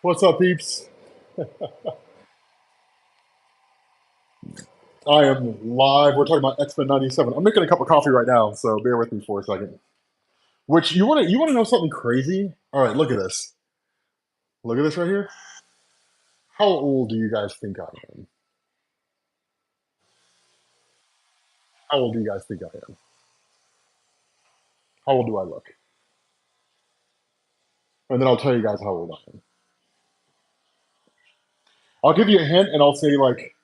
What's up, peeps? I am live. We're talking about X-Men '97. I'm making a cup of coffee right now, so bear with me for a second. Which you want to know something crazy? All right, look at this. Look at this right here. How old do you guys think I am? How old do you guys think I am? How old do I look? And then I'll tell you guys how old I am. I'll give you a hint, and I'll say like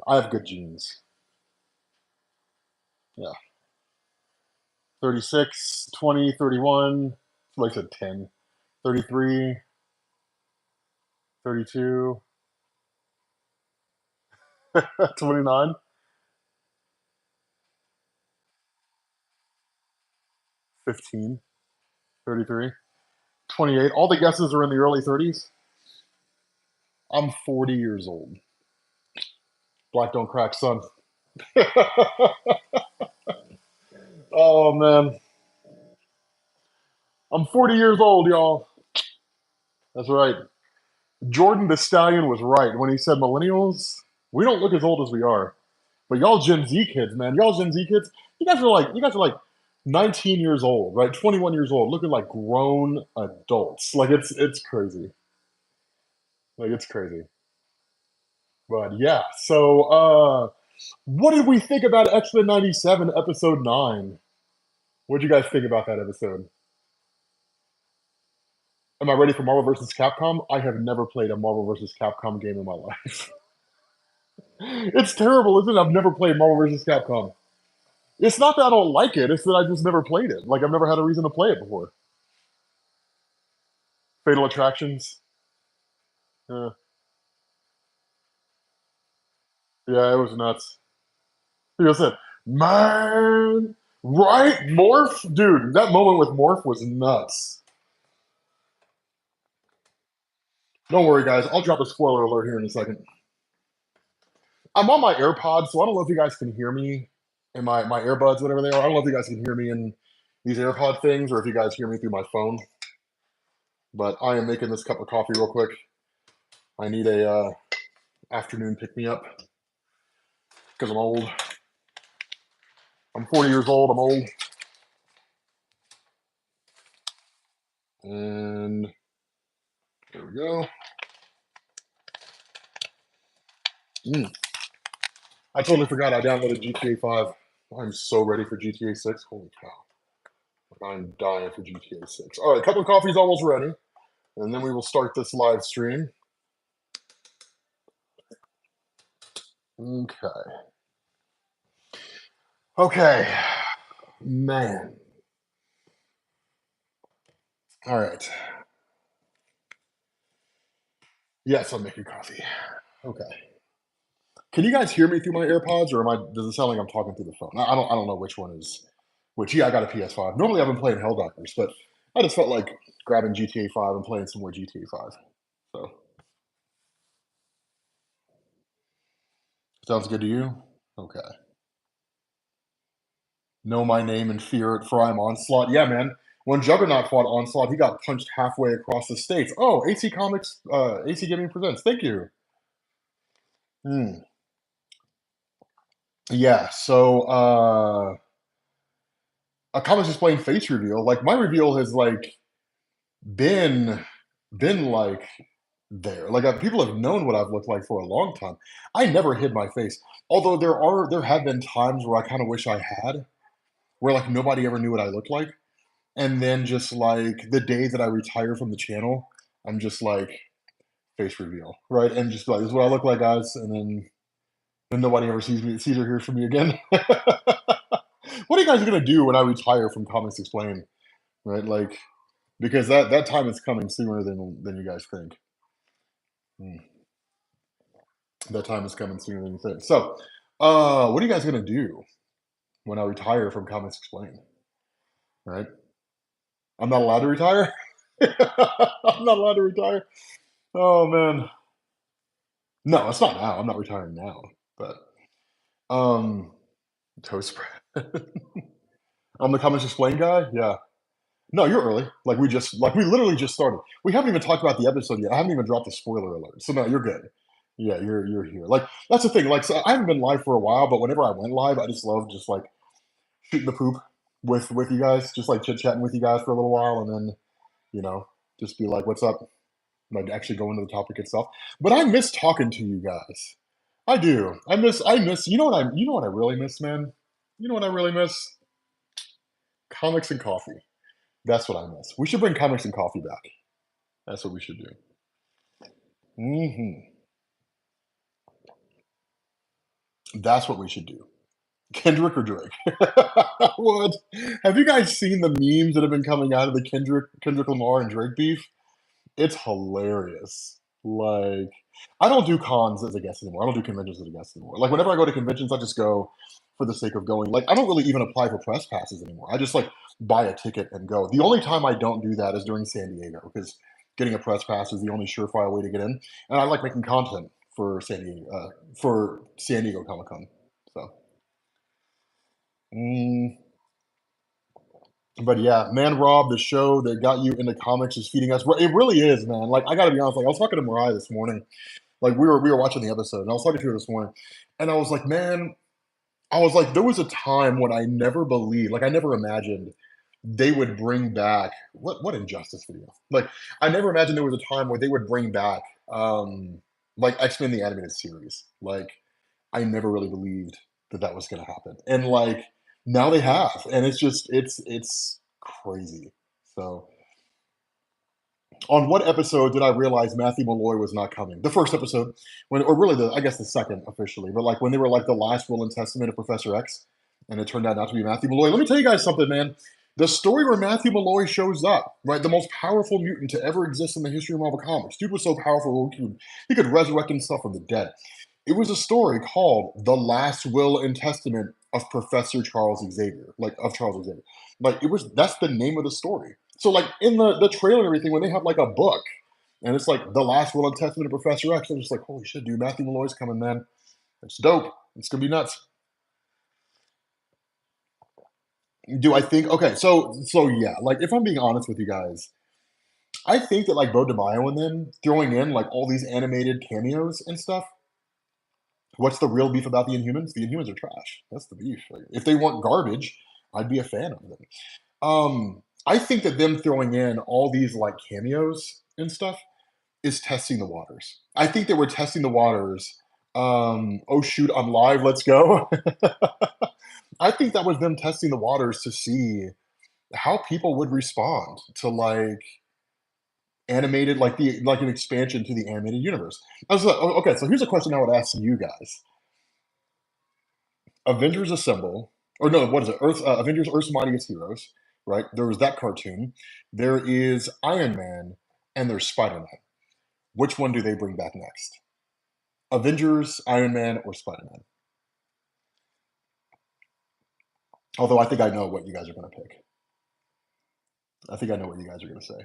I have good genes. Yeah, 36, 20, 31. Like I said, 10, 33, 32, 29, 15, 33. 28. All the guesses are in the early 30s. I'm 40 years old. Black don't crack, son. Oh, man. I'm 40 years old, y'all. That's right. Jordan the Stallion was right when he said millennials, we don't look as old as we are. But y'all Gen Z kids, man. Y'all Gen Z kids, you guys are like 19 years old, right? 21 years old, looking like grown adults. Like it's crazy. Like it's crazy. But yeah, so what did we think about X-Men '97 episode 9? What did you guys think about that episode? Am I ready for Marvel vs. Capcom? I have never played a Marvel vs. Capcom game in my life. It's terrible, isn't it? I've never played Marvel vs. Capcom. It's not that I don't like it, it's that I just never played it. Like, I've never had a reason to play it before. Fatal Attractions. Yeah, yeah, it was nuts. People said, man, right? Morph? Dude, that moment with Morph was nuts. Don't worry, guys. I'll drop a spoiler alert here in a second. I'm on my AirPods, so I don't know if you guys can hear me in my earbuds, whatever they are. I don't know if you guys can hear me in these AirPod things or if you guys hear me through my phone. But I am making this cup of coffee real quick. I need a afternoon pick me up because I'm old. I'm 40 years old. I'm old. And there we go. I totally forgot I downloaded GTA 5. I'm so ready for GTA 6. Holy cow. I'm dying for GTA 6. All right, cup of coffee's almost ready. And then we will start this live stream. Okay. Okay. Man. All right. Yes, I'm making coffee. Okay. Can you guys hear me through my AirPods, or does it sound like I'm talking through the phone? I don't know which one is which. Yeah, I got a PS5. Normally I've been playing Helldivers, but I just felt like grabbing GTA 5 and playing some more GTA 5. So sounds good to you? Okay. Know my name and fear it, for I'm Onslaught. Yeah, man. When Juggernaut fought Onslaught, he got punched halfway across the states. Oh, AC Comics, AC Gaming presents. Thank you. Hmm. Yeah. So, a comics explain face reveal. Like my reveal has like been been like there. Like people have known what I've looked like for a long time. I never hid my face. Although there have been times where I kind of wish I had, where like nobody ever knew what I looked like. And then just like the day that I retire from the channel, I'm just like face reveal, right? And just like this is what I look like, guys. And then nobody ever sees or hears from me again. What are you guys gonna do when I retire from Comics Explained, right? Like because that time is coming sooner than you guys think. Hmm. That time is coming sooner than you think. So, what are you guys gonna do when I retire from Comics Explained? Right? I'm not allowed to retire. I'm not allowed to retire. Oh man, no, it's not now. I'm not retiring now. But um, toast spread. I'm the Comics Explained guy. Yeah. No, you're early. Like we literally just started. We haven't even talked about the episode yet. I haven't even dropped the spoiler alert. So no, you're good. Yeah, you're here. Like that's the thing. Like so I haven't been live for a while, but whenever I went live, I just love just like shooting the poop with you guys, just like chit chatting with you guys for a little while, and then you know just be like, "What's up?" Like actually go into the topic itself. But I miss talking to you guys. I do. I miss. You know what I really miss, man. You know what I really miss? Comics and coffee. That's what I miss. We should bring comics and coffee back. That's what we should do. Hmm. That's what we should do. Kendrick or Drake? What? Have you guys seen the memes that have been coming out of the Kendrick Lamar and Drake beef? It's hilarious. Like, I don't do cons as a guest anymore. I don't do conventions as a guest anymore. Like, whenever I go to conventions, I just go for the sake of going. Like, I don't really even apply for press passes anymore. I just like buy a ticket and go. The only time I don't do that is during San Diego because getting a press pass is the only surefire way to get in. And I like making content for San Diego Comic Con. So, mm, but yeah, man, Rob, the show that got you into comics is feeding us. It really is, man. Like, I got to be honest. Like, I was talking to Mariah this morning. Like we were watching the episode, and I was talking to her this morning, and I was like, man, I was like, there was a time when I never believed, like I never imagined they would bring back what injustice video. Like I never imagined there was a time where they would bring back like X-Men the animated series. Like I never really believed that that was going to happen, and like now they have, and it's just it's crazy. So on what episode did I realize Matthew Malloy was not coming? The first episode, when, or really the, I guess the second officially, but like when they were like the last will and testament of Professor X, and it turned out not to be Matthew Malloy. Let me tell you guys something, man. The story where Matthew Malloy shows up, right, the most powerful mutant to ever exist in the history of Marvel Comics. Dude was so powerful he could resurrect himself from the dead. It was a story called "The Last Will and Testament of Professor Charles Xavier," like of Charles Xavier. Like it was that's the name of the story. So like in the trailer and everything, when they have like a book and it's like the last will and testament of Professor X, I'm just like, holy shit, dude, Matthew Malloy's coming, man. It's dope. It's gonna be nuts. Do I think okay, so yeah, like if I'm being honest with you guys, I think that like Bo DeMaio and them throwing in like all these animated cameos and stuff. What's the real beef about the Inhumans? The Inhumans are trash. That's the beef. Like, if they weren't garbage, I'd be a fan of them. I think that them throwing in all these like cameos and stuff is testing the waters. I think that we're testing the waters. Oh shoot, I'm live. Let's go. I think that was them testing the waters to see how people would respond to like animated, like the like an expansion to the animated universe. I was like, okay, so here's a question I would ask you guys: Avengers Assemble, or no, what is it? Avengers Earth's Mightiest Heroes, right? There was that cartoon. There is Iron Man, and there's Spider Man. Which one do they bring back next? Avengers, Iron Man, or Spider Man? Although I think I know what you guys are going to pick. I think I know what you guys are going to say.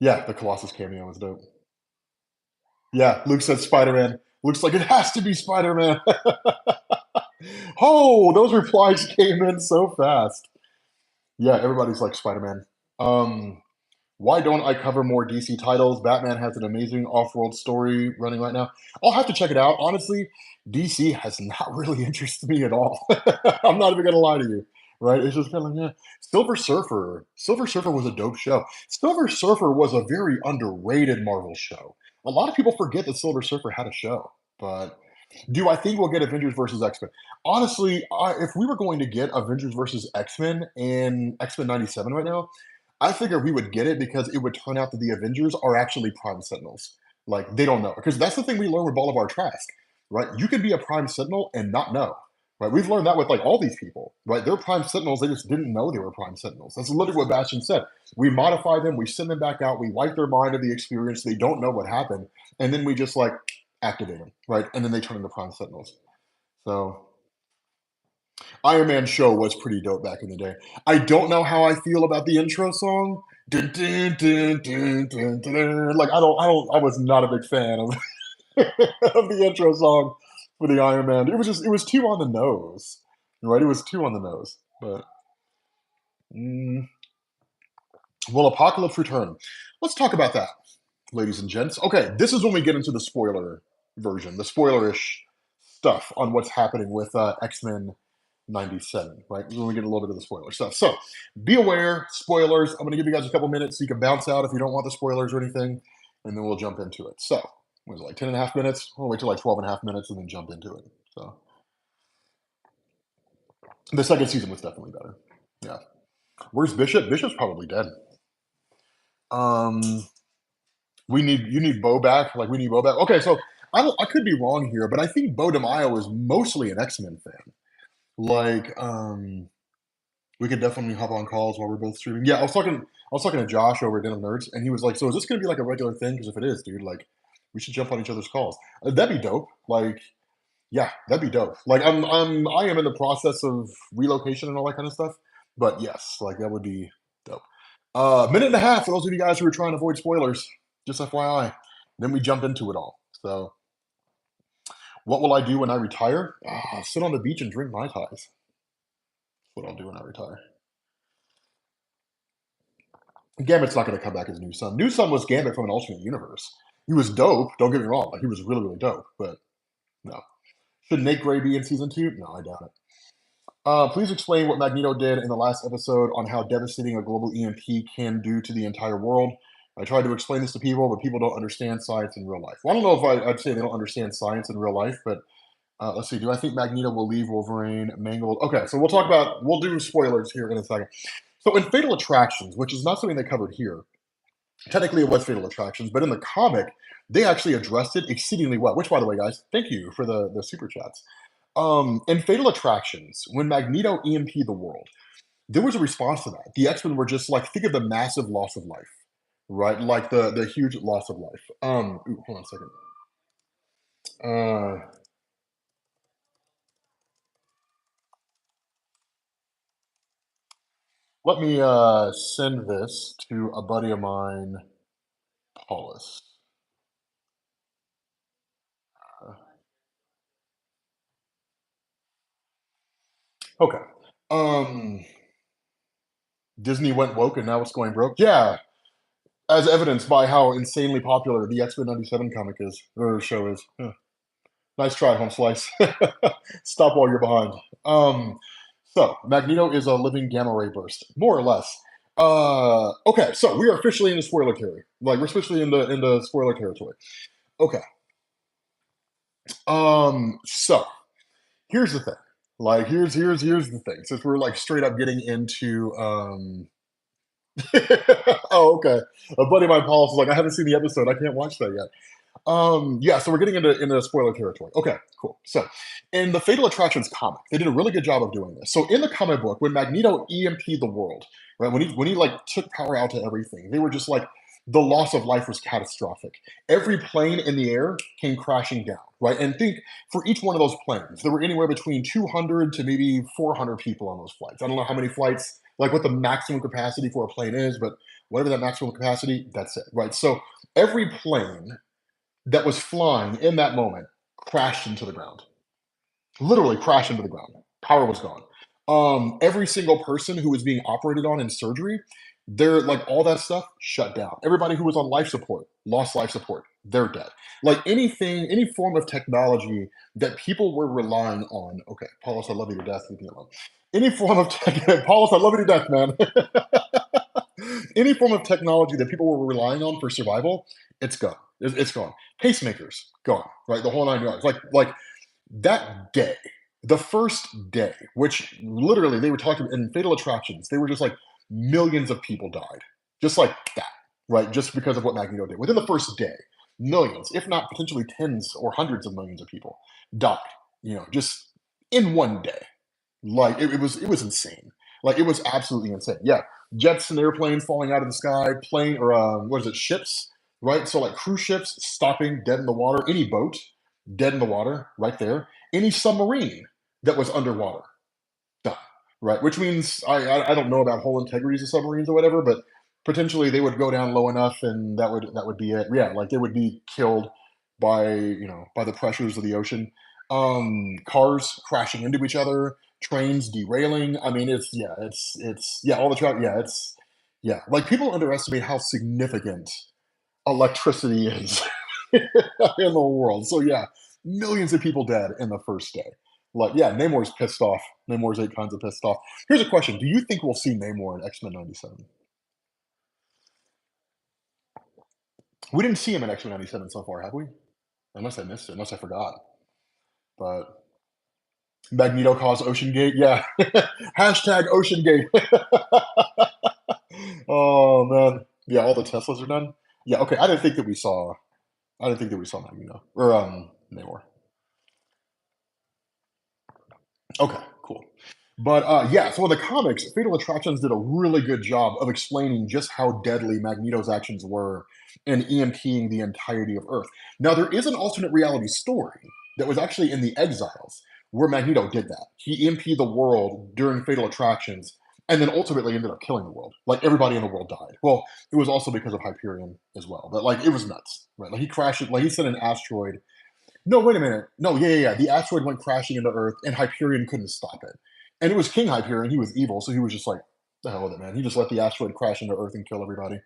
Yeah, the Colossus cameo was dope. Yeah, Luke said Spider Man. Looks like it has to be Spider Man. Oh, those replies came in so fast. Yeah, everybody's like Spider Man. Um, Why don't I cover more DC titles? Batman has an amazing off-world story running right now. I'll have to check it out. Honestly, DC has not really interested me at all. I'm not even gonna lie to you, right? It's just kind of like, yeah. Silver Surfer. Silver Surfer was a dope show. Silver Surfer was a very underrated Marvel show. A lot of people forget that Silver Surfer had a show, but do I think we'll get Avengers versus X Men? Honestly, if we were going to get Avengers versus X Men and X Men '97 right now, I figured we would get it because it would turn out that the Avengers are actually Prime Sentinels. Like they don't know because that's the thing we learned with Bolivar Trask, right? You could be a Prime Sentinel and not know, right? We've learned that with like all these people, right? They're Prime Sentinels. They just didn't know they were Prime Sentinels. That's literally what Bastion said. We modify them, we send them back out, we wipe their mind of the experience. They don't know what happened, and then we just like activate them, right? And then they turn into Prime Sentinels. So Iron Man show was pretty dope back in the day. I don't know how I feel about the intro song. Dun, dun, dun, dun, dun, dun, dun. Like I was not a big fan of of the intro song for the Iron Man. It was too on the nose, right? It was too on the nose, but. Mm, will Apocalypse return? Let's talk about that, ladies and gents. Okay, this is when we get into the spoiler version, the spoilerish stuff on what's happening with X-Men 97, right? When we get a little bit of the spoiler stuff. So be aware, spoilers. I'm going to give you guys a couple minutes so you can bounce out if you don't want the spoilers or anything, and then we'll jump into it. So, what is it, like 10 and a half minutes? We'll wait till like 12 and a half minutes and then jump into it. So, the second season was definitely better. Yeah. Where's Bishop? Bishop's probably dead. Um, you need Bo back. Like we need Bo back. Okay, so I could be wrong here, but I think Bo DeMaio is mostly an X Men fan. Like, we could definitely hop on calls while we're both streaming. Yeah, I was talking to Josh over at Den of Nerds, and he was like, "So is this gonna be like a regular thing? Because if it is, dude, like, we should jump on each other's calls. That'd be dope. Like, yeah, that'd be dope. Like, I am in the process of relocation and all that kind of stuff. But yes, like that would be dope. Minute and a half for those of you guys who are trying to avoid spoilers. Just FYI. Then we jump into it all. So, what will I do when I retire? Sit on the beach and drink mai tais. That's what I'll do when I retire. Gambit's not going to come back as New Sun. New Sun was Gambit from an alternate universe. He was dope. Don't get me wrong. Like he was really, really dope. But no. Should Nate Gray be in season two? No, I doubt it. Please explain what Magneto did in the last episode on how devastating a global EMP can do to the entire world. I tried to explain this to people, but people don't understand science in real life. Well, I don't know if I'd say they don't understand science in real life, but let's see. Do I think Magneto will leave Wolverine mangled? Okay, so we'll do spoilers here in a second. So in Fatal Attractions, which is not something they covered here, technically it was Fatal Attractions, but in the comic, they actually addressed it exceedingly well. Which, by the way, guys, thank you for the super chats. In Fatal Attractions, when Magneto EMP'd the world, there was a response to that. The X-Men were just like, think of the massive loss of life, right? Like the huge loss of life. Hold on a second. Uh, Let me send this to a buddy of mine, Paulus. Uh, okay. Um, Disney went woke and now it's going broke. Yeah, as evidenced by how insanely popular the X Men '97 comic is or show is. Yeah. Nice try, Home Slice. Stop while you're behind. So Magneto is a living gamma ray burst, more or less. Okay, so we are officially in the spoiler territory. Like we're officially in the spoiler territory. Okay. So here's the thing. Like here's the thing. Since we're like straight up getting into oh, okay. A buddy of mine, Paul, is like, I haven't seen the episode. I can't watch that yet. Yeah, so we're getting into spoiler territory. Okay, cool. So, in the Fatal Attractions comic, they did a really good job of doing this. So, in the comic book, when Magneto EMP'd the world, right, when he like took power out to everything, they were just like the loss of life was catastrophic. Every plane in the air came crashing down, right? And think for each one of those planes, there were anywhere between 200 to maybe 400 people on those flights. I don't know how many flights, like what the maximum capacity for a plane is, but whatever that maximum capacity, that's it, right? So every plane that was flying in that moment crashed into the ground. Literally crashed into the ground. Power was gone. Every single person who was being operated on in surgery, they're like all that stuff shut down. Everybody who was on life support lost life support. They're dead. Like anything, any form of technology that people were relying on. Okay, Paulus, I love you to death. Leave me alone. Any form of tech, Paulus, I love you to death, man. Any form of technology that people were relying on for survival, it's gone. It's gone. Pacemakers gone. Right, the whole nine yards. Like that day, the first day, which literally they were talking in Fatal Attractions, they were just like millions of people died, just like that, right? Just because of what Magneto did within the first day, millions, if not potentially tens or hundreds of millions of people died. Just in one day. Like it was insane. Like it was absolutely insane. Yeah, jets and airplanes falling out of the sky, plane or what is it, ships, right? So like cruise ships stopping dead in the water, any boat dead in the water, right there, any submarine that was underwater, done, right? Which means I don't know about whole integrities of submarines or whatever, but potentially they would go down low enough, and that would be it. Yeah, like they would be killed by by the pressures of the ocean. Cars crashing into each other, trains derailing. I mean, yeah, all the travel. Yeah, yeah. Like people underestimate how significant electricity is in the world. So yeah, millions of people dead in the first day. Like, yeah, Namor's pissed off. Namor's eight kinds of pissed off. Here's a question: do you think we'll see Namor in X Men '97? We didn't see him in X Men '97 so far, have we? Unless I missed it, unless I forgot. But Magneto caused Ocean Gate. Yeah. Hashtag Ocean Gate. Oh man. Yeah, all the Teslas are done. Yeah. Okay. I didn't think that we saw. I didn't think that we saw Magneto or Namor. Okay, cool. But yeah, so in the comics, Fatal Attractions did a really good job of explaining just how deadly Magneto's actions were in EMPing the entirety of Earth. Now, there is an alternate reality story that was actually in the Exiles where Magneto did that. He EMP'd the world during Fatal Attractions and then ultimately ended up killing the world. Like everybody in the world died. Well, it was also because of Hyperion as well. But like it was nuts, right? Like he crashed it, like he sent an asteroid. No, wait a minute. No, yeah, yeah, yeah. The asteroid went crashing into Earth, and Hyperion couldn't stop it. And it was King Hyperion. He was evil, so he was just like, the hell with it, man. He just let the asteroid crash into Earth and kill everybody.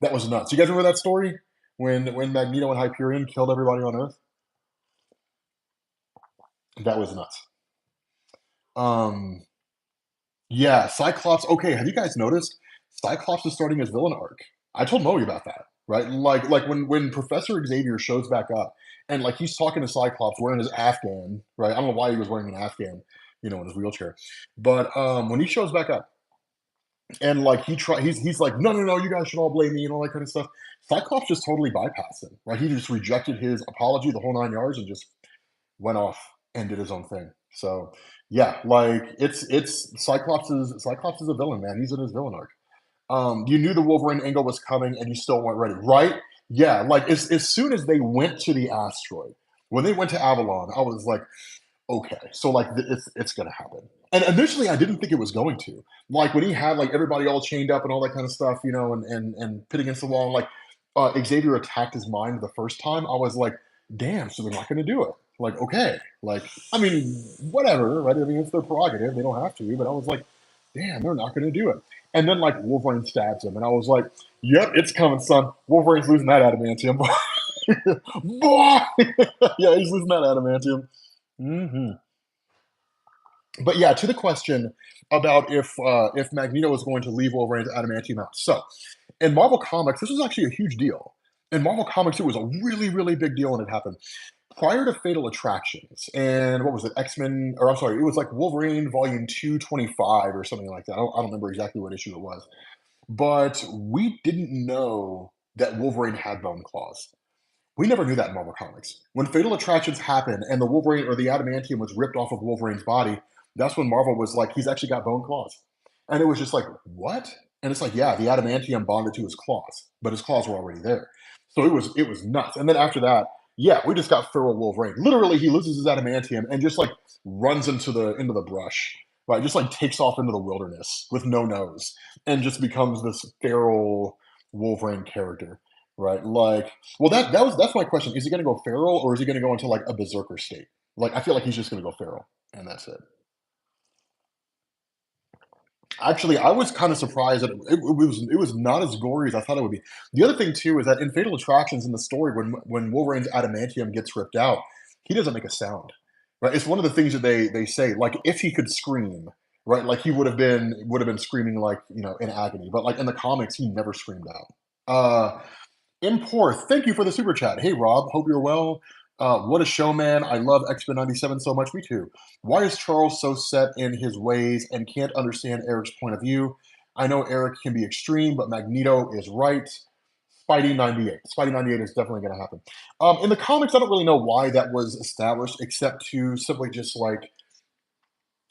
That was nuts. You guys remember that story when Magneto and Hyperion killed everybody on Earth? That was nuts. Um, yeah, Cyclops. Okay, have you guys noticed Cyclops is starting his villain arc? I told Moe about that, right? Like when Professor Xavier shows back up and like he's talking to Cyclops wearing his Afghan, right? I don't know why he was wearing an Afghan, in his wheelchair. But when he shows back up and like he's like, no, no, no, you guys should all blame me and all that kind of stuff. Cyclops just totally bypassed him, right? He just rejected his apology, the whole 9 yards, and just went off and did his own thing. So yeah, like it's Cyclops is a villain, man. He's in his villain arc. You knew the Wolverine angle was coming and you still weren't ready, right? Yeah, like as soon as they went to the asteroid, when they went to Avalon, I was like, okay, so like it's gonna happen. And initially, I didn't think it was going to. Like when he had like everybody all chained up and all that kind of stuff, and put against the wall. Like Xavier attacked his mind the first time. I was like, damn, so they're not gonna do it. Like okay, like I mean, whatever, right? I mean, it's their prerogative; they don't have to. But I was like, damn, they're not gonna do it. And then like Wolverine stabs him, and I was like, yep, it's coming, son. Wolverine's losing that adamantium. Boy! Yeah, he's losing that adamantium. Hmm. But yeah, to the question about if Magneto is going to leave Wolverine's adamantium out. So in Marvel Comics, this was actually a huge deal. In Marvel Comics, it was a really, really big deal when it happened. Prior to Fatal Attractions, and what was it, X Men, or I'm sorry, it was like Wolverine Volume 225 or something like that. I don't remember exactly what issue it was. But we didn't know that Wolverine had bone claws. We never knew that in Marvel Comics. When Fatal Attractions happened and the Wolverine or the adamantium was ripped off of Wolverine's body, that's when Marvel was like, he's actually got bone claws. And it was just like, what? And it's like, yeah, the adamantium bonded to his claws, but his claws were already there. So it was nuts. And then after that, yeah, we just got feral Wolverine. Literally, he loses his adamantium and just like runs into the brush, right? Just like takes off into the wilderness with no nose and just becomes this feral Wolverine character, right? Like, well, that's my question. Is he going to go feral or is he going to go into like a berserker state? Like, I feel like he's just going to go feral, and that's it. Actually, I was kind of surprised that it was not as gory as I thought it would be. The other thing too is that in Fatal Attractions in the story, when Wolverine's adamantium gets ripped out, he doesn't make a sound. Right? It's one of the things that they say. Like if he could scream, right? Like he would have been screaming like in agony. But like in the comics, he never screamed out. Import, thank you for the super chat. Hey Rob, hope you're well. What a show, man. I love X-Men 97 so much. Me too. Why is Charles so set in his ways and can't understand Eric's point of view? I know Eric can be extreme, but Magneto is right. Spidey 98. Spidey 98 is definitely going to happen. In the comics, I don't really know why that was established, except to simply just like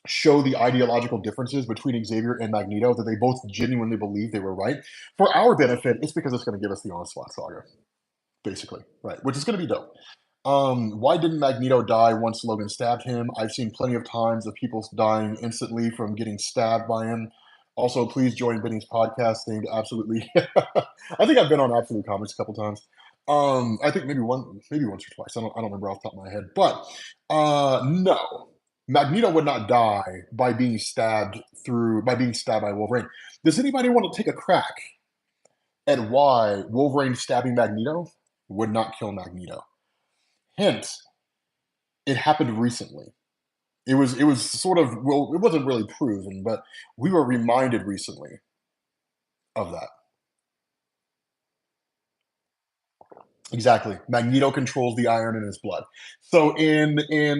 show the ideological differences between Xavier and Magneto, that they both genuinely believe they were right. For our benefit, it's because it's going to give us the Onslaught saga, basically, right? Which is going to be dope. Why didn't Magneto die once Logan stabbed him? I've seen plenty of times of people dying instantly from getting stabbed by him. Also, please join Benny's podcast named Absolutely. I think I've been on Absolute Comics a couple times. I think maybe once or twice. I don't remember off the top of my head. But no, Magneto would not die by being stabbed by Wolverine. Does anybody want to take a crack at why Wolverine stabbing Magneto would not kill Magneto? Hint, it happened recently. It was sort of, well, it wasn't really proven, but we were reminded recently of that. Exactly. Magneto controls the iron in his blood. So in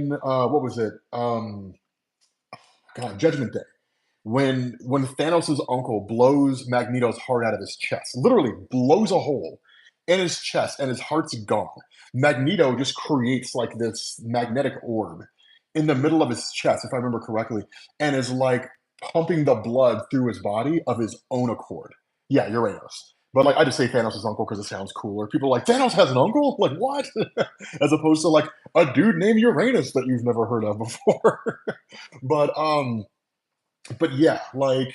what was it? God, Judgment Day. When Thanos' uncle blows Magneto's heart out of his chest, literally blows a hole in his chest and his heart's gone. Magneto just creates like this magnetic orb in the middle of his chest, if I remember correctly, and is like pumping the blood through his body of his own accord. Yeah, Uranus. But like I just say Thanos' uncle because it sounds cooler. People are like, Thanos has an uncle? Like what? As opposed to like a dude named Uranus that you've never heard of before. but but yeah, like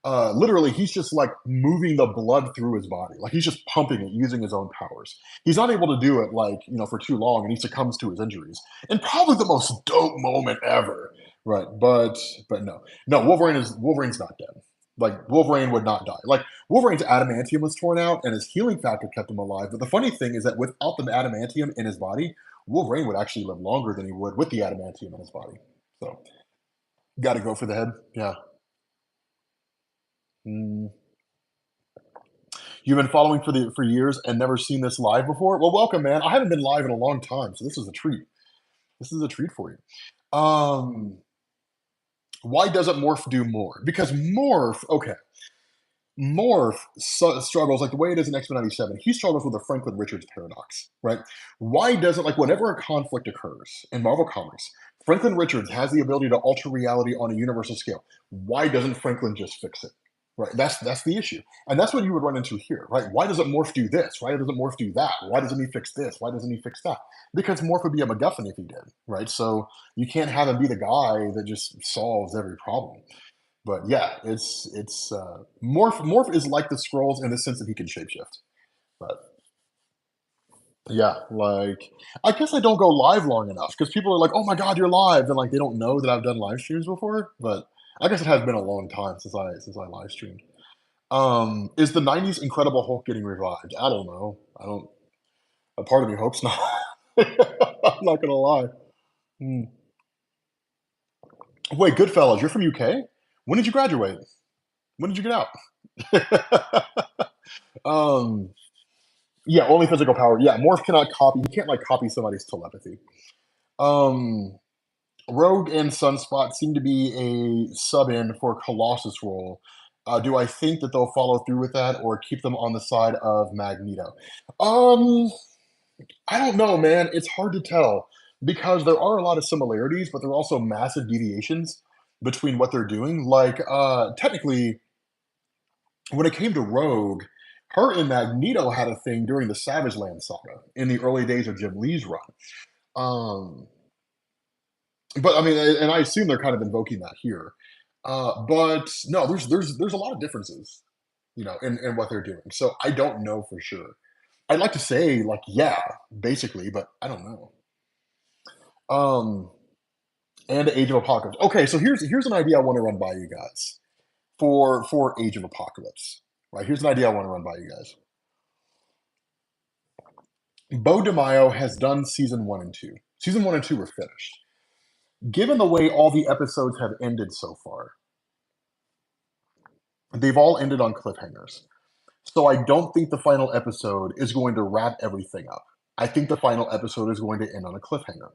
literally he's just like moving the blood through his body. Like he's just pumping it using his own powers. He's not able to do it like, for too long and he succumbs to his injuries. And probably the most dope moment ever. Right. But no. No, Wolverine's not dead. Like Wolverine would not die. Like Wolverine's adamantium was torn out and his healing factor kept him alive. But the funny thing is that without the adamantium in his body, Wolverine would actually live longer than he would with the adamantium in his body. So got to go for the head. Yeah. Mm. You've been following for years and never seen this live before? Well, welcome, man. I haven't been live in a long time, so this is a treat. This is a treat for you. Why doesn't Morph do more? Because Morph, okay, Morph struggles like the way it is in X Men '97. He struggles with the Franklin Richards paradox, right? Why doesn't like whenever a conflict occurs in Marvel Comics, Franklin Richards has the ability to alter reality on a universal scale. Why doesn't Franklin just fix it? Right. That's the issue, and that's what you would run into here, right? Why doesn't Morph do this? Why doesn't Morph do that? Why doesn't he fix this? Why doesn't he fix that? Because Morph would be a MacGuffin if he did, right? So you can't have him be the guy that just solves every problem. But yeah, it's Morph. Morph is like the scrolls in the sense that he can shapeshift. But yeah, like I guess I don't go live long enough because people are like, "Oh my God, you're live," and like they don't know that I've done live streams before. But I guess it has been a long time since I live streamed. Is the '90s Incredible Hulk getting revived? I don't know. I don't. A part of me hopes not. I'm not gonna lie. Hmm. Wait, Goodfellas, you're from UK? When did you graduate? When did you get out? um, yeah, only physical power. Yeah, Morph cannot copy. He can't like copy somebody's telepathy. Um, Rogue and Sunspot seem to be a sub in for Colossus role. Do I think that they'll follow through with that or keep them on the side of Magneto? Um, I don't know, man. It's hard to tell because there are a lot of similarities, but there are also massive deviations between what they're doing. Like, technically, when it came to Rogue, her and Magneto had a thing during the Savage Land saga in the early days of Jim Lee's run. Um, but I mean, and I assume they're kind of invoking that here. But no, there's a lot of differences, in what they're doing. So I don't know for sure. I'd like to say like yeah, basically, but I don't know. Um, and Age of Apocalypse. Okay, so here's an idea I want to run by you guys for Age of Apocalypse. Right, here's an idea I want to run by you guys. Bo DeMaio has done season one and two. Season one and two were finished. Given the way all the episodes have ended so far, they've all ended on cliffhangers. So I don't think the final episode is going to wrap everything up. I think the final episode is going to end on a cliffhanger.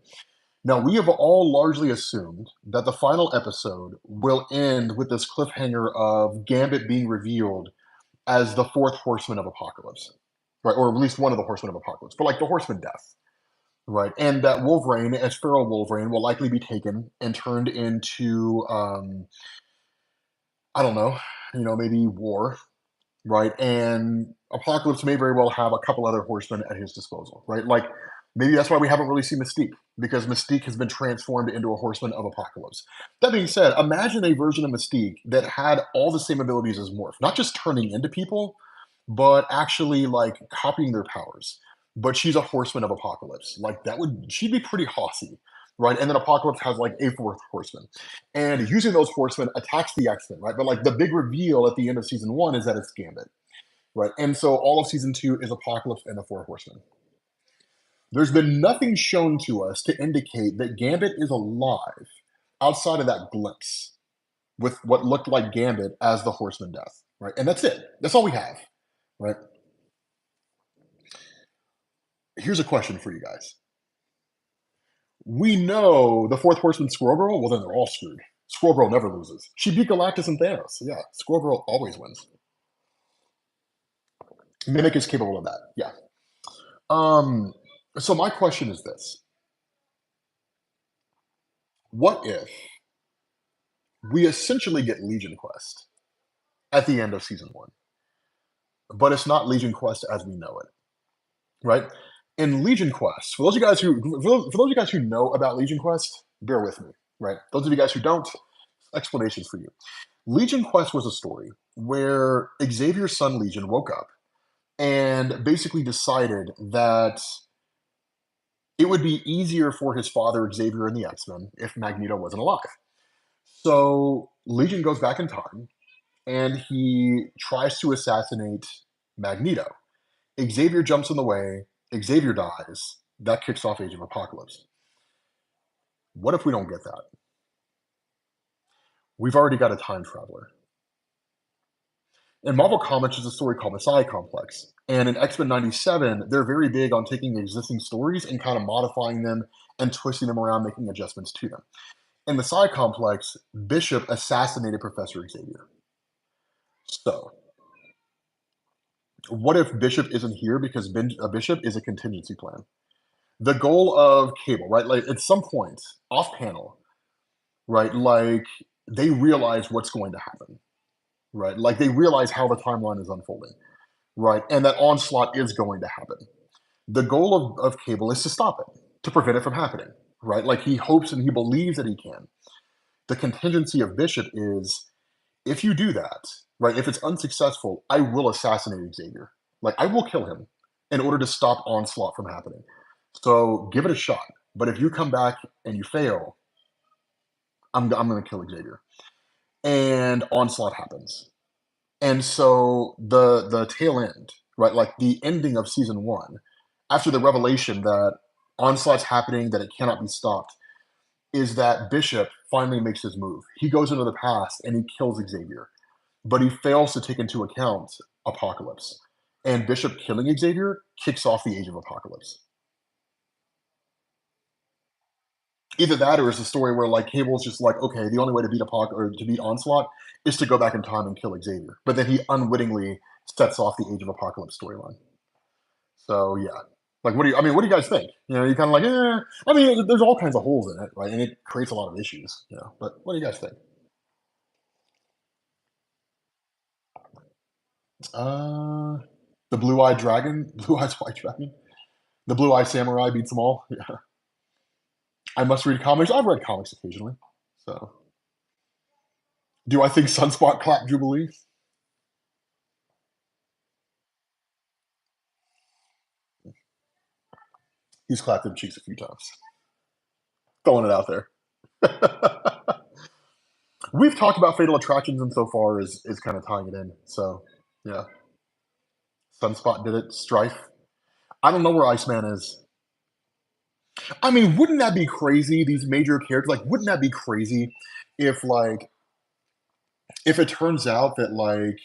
Now, we have all largely assumed that the final episode will end with this cliffhanger of Gambit being revealed as the fourth horseman of Apocalypse, right? Or at least one of the horsemen of Apocalypse, but like the horseman death, right? And that Wolverine, as feral Wolverine, will likely be taken and turned into, I don't know, maybe war, right? And Apocalypse may very well have a couple other horsemen at his disposal, right? Like maybe that's why we haven't really seen Mystique because Mystique has been transformed into a horseman of Apocalypse. That being said, imagine a version of Mystique that had all the same abilities as Morph, not just turning into people, but actually like copying their powers. But she's a horseman of Apocalypse. Like that would she'd be pretty hossy. right? And then Apocalypse has like a fourth Horseman, and using those Horsemen attacks the X-Men, right? But like the big reveal at the end of season one is that it's Gambit, right? And so all of season two is Apocalypse and the Four Horsemen. There's been nothing shown to us to indicate that Gambit is alive outside of that glimpse with what looked like Gambit as the Horseman death, right? And that's it. That's all we have, right? Here's a question for you guys. We know the fourth Horseman, Squirrel Girl. Well, then they're all screwed. Squirrel Girl never loses. She beat Galactus and Thanos. Yeah, Squirrel Girl always wins. Mimic is capable of that. Yeah. So my question is this: what if we essentially get Legion Quest at the end of season one, but it's not Legion Quest as we know it, right? In Legion Quest, for those of you guys who know about Legion Quest, bear with me, right? Those of you guys who don't, explanations for you. Legion Quest was a story where Xavier's son Legion woke up and basically decided that it would be easier for his father Xavier and the X-Men if Magneto wasn't alive. So Legion goes back in time and he tries to assassinate Magneto. Xavier jumps in the way, Xavier dies. That kicks off Age of Apocalypse. What if we don't get that? We've already got a time traveler. In Marvel Comics, there's a story called the Psi Complex. And in X-Men 97, they're very big on taking existing stories and kind of modifying them and twisting them around, making adjustments to them. In the Psi Complex, Bishop assassinated Professor Xavier. So, what if Bishop isn't here because Bishop is a contingency plan? The goal of Cable, right? Like at some point off panel, right? Like they realize what's going to happen, right? Like they realize how the timeline is unfolding, right? And that Onslaught is going to happen. The goal of Cable is to stop it, to prevent it from happening, right? Like he hopes and he believes that he can. The contingency of Bishop is if you do that, right? If it's unsuccessful, I will assassinate Xavier. Like I will kill him in order to stop Onslaught from happening. So give it a shot. But if you come back and you fail, I'm going to kill Xavier. And Onslaught happens. And so the tail end, right? Like the ending of season one, after the revelation that Onslaught's happening, that it cannot be stopped, is that Bishop finally makes his move. He goes into the past and he kills Xavier, but he fails to take into account Apocalypse. And Bishop killing Xavier kicks off the Age of Apocalypse. Either that, or is a story where like Cable's just like, okay, the only way to beat or to beat Onslaught is to go back in time and kill Xavier, but then he unwittingly sets off the Age of Apocalypse storyline. So yeah, like what do you guys think? You know, you kind of like, I mean, there's all kinds of holes in it, right? And it creates a lot of issues, you know. But what do you guys think? Uh, the blue-eyed dragon, blue-eyed white dragon, the blue-eyed samurai beats them all. Yeah, I must read comics. I've read comics occasionally. So, do I think Sunspot clapped Jubilee? He's clapped them cheeks a few times. Throwing it out there. We've talked about Fatal Attractions, and so far is kind of tying it in. So, yeah, Sunspot did it. Strife. I don't know where Iceman is. I mean, wouldn't that be crazy? These major characters, like, wouldn't that be crazy if if it turns out that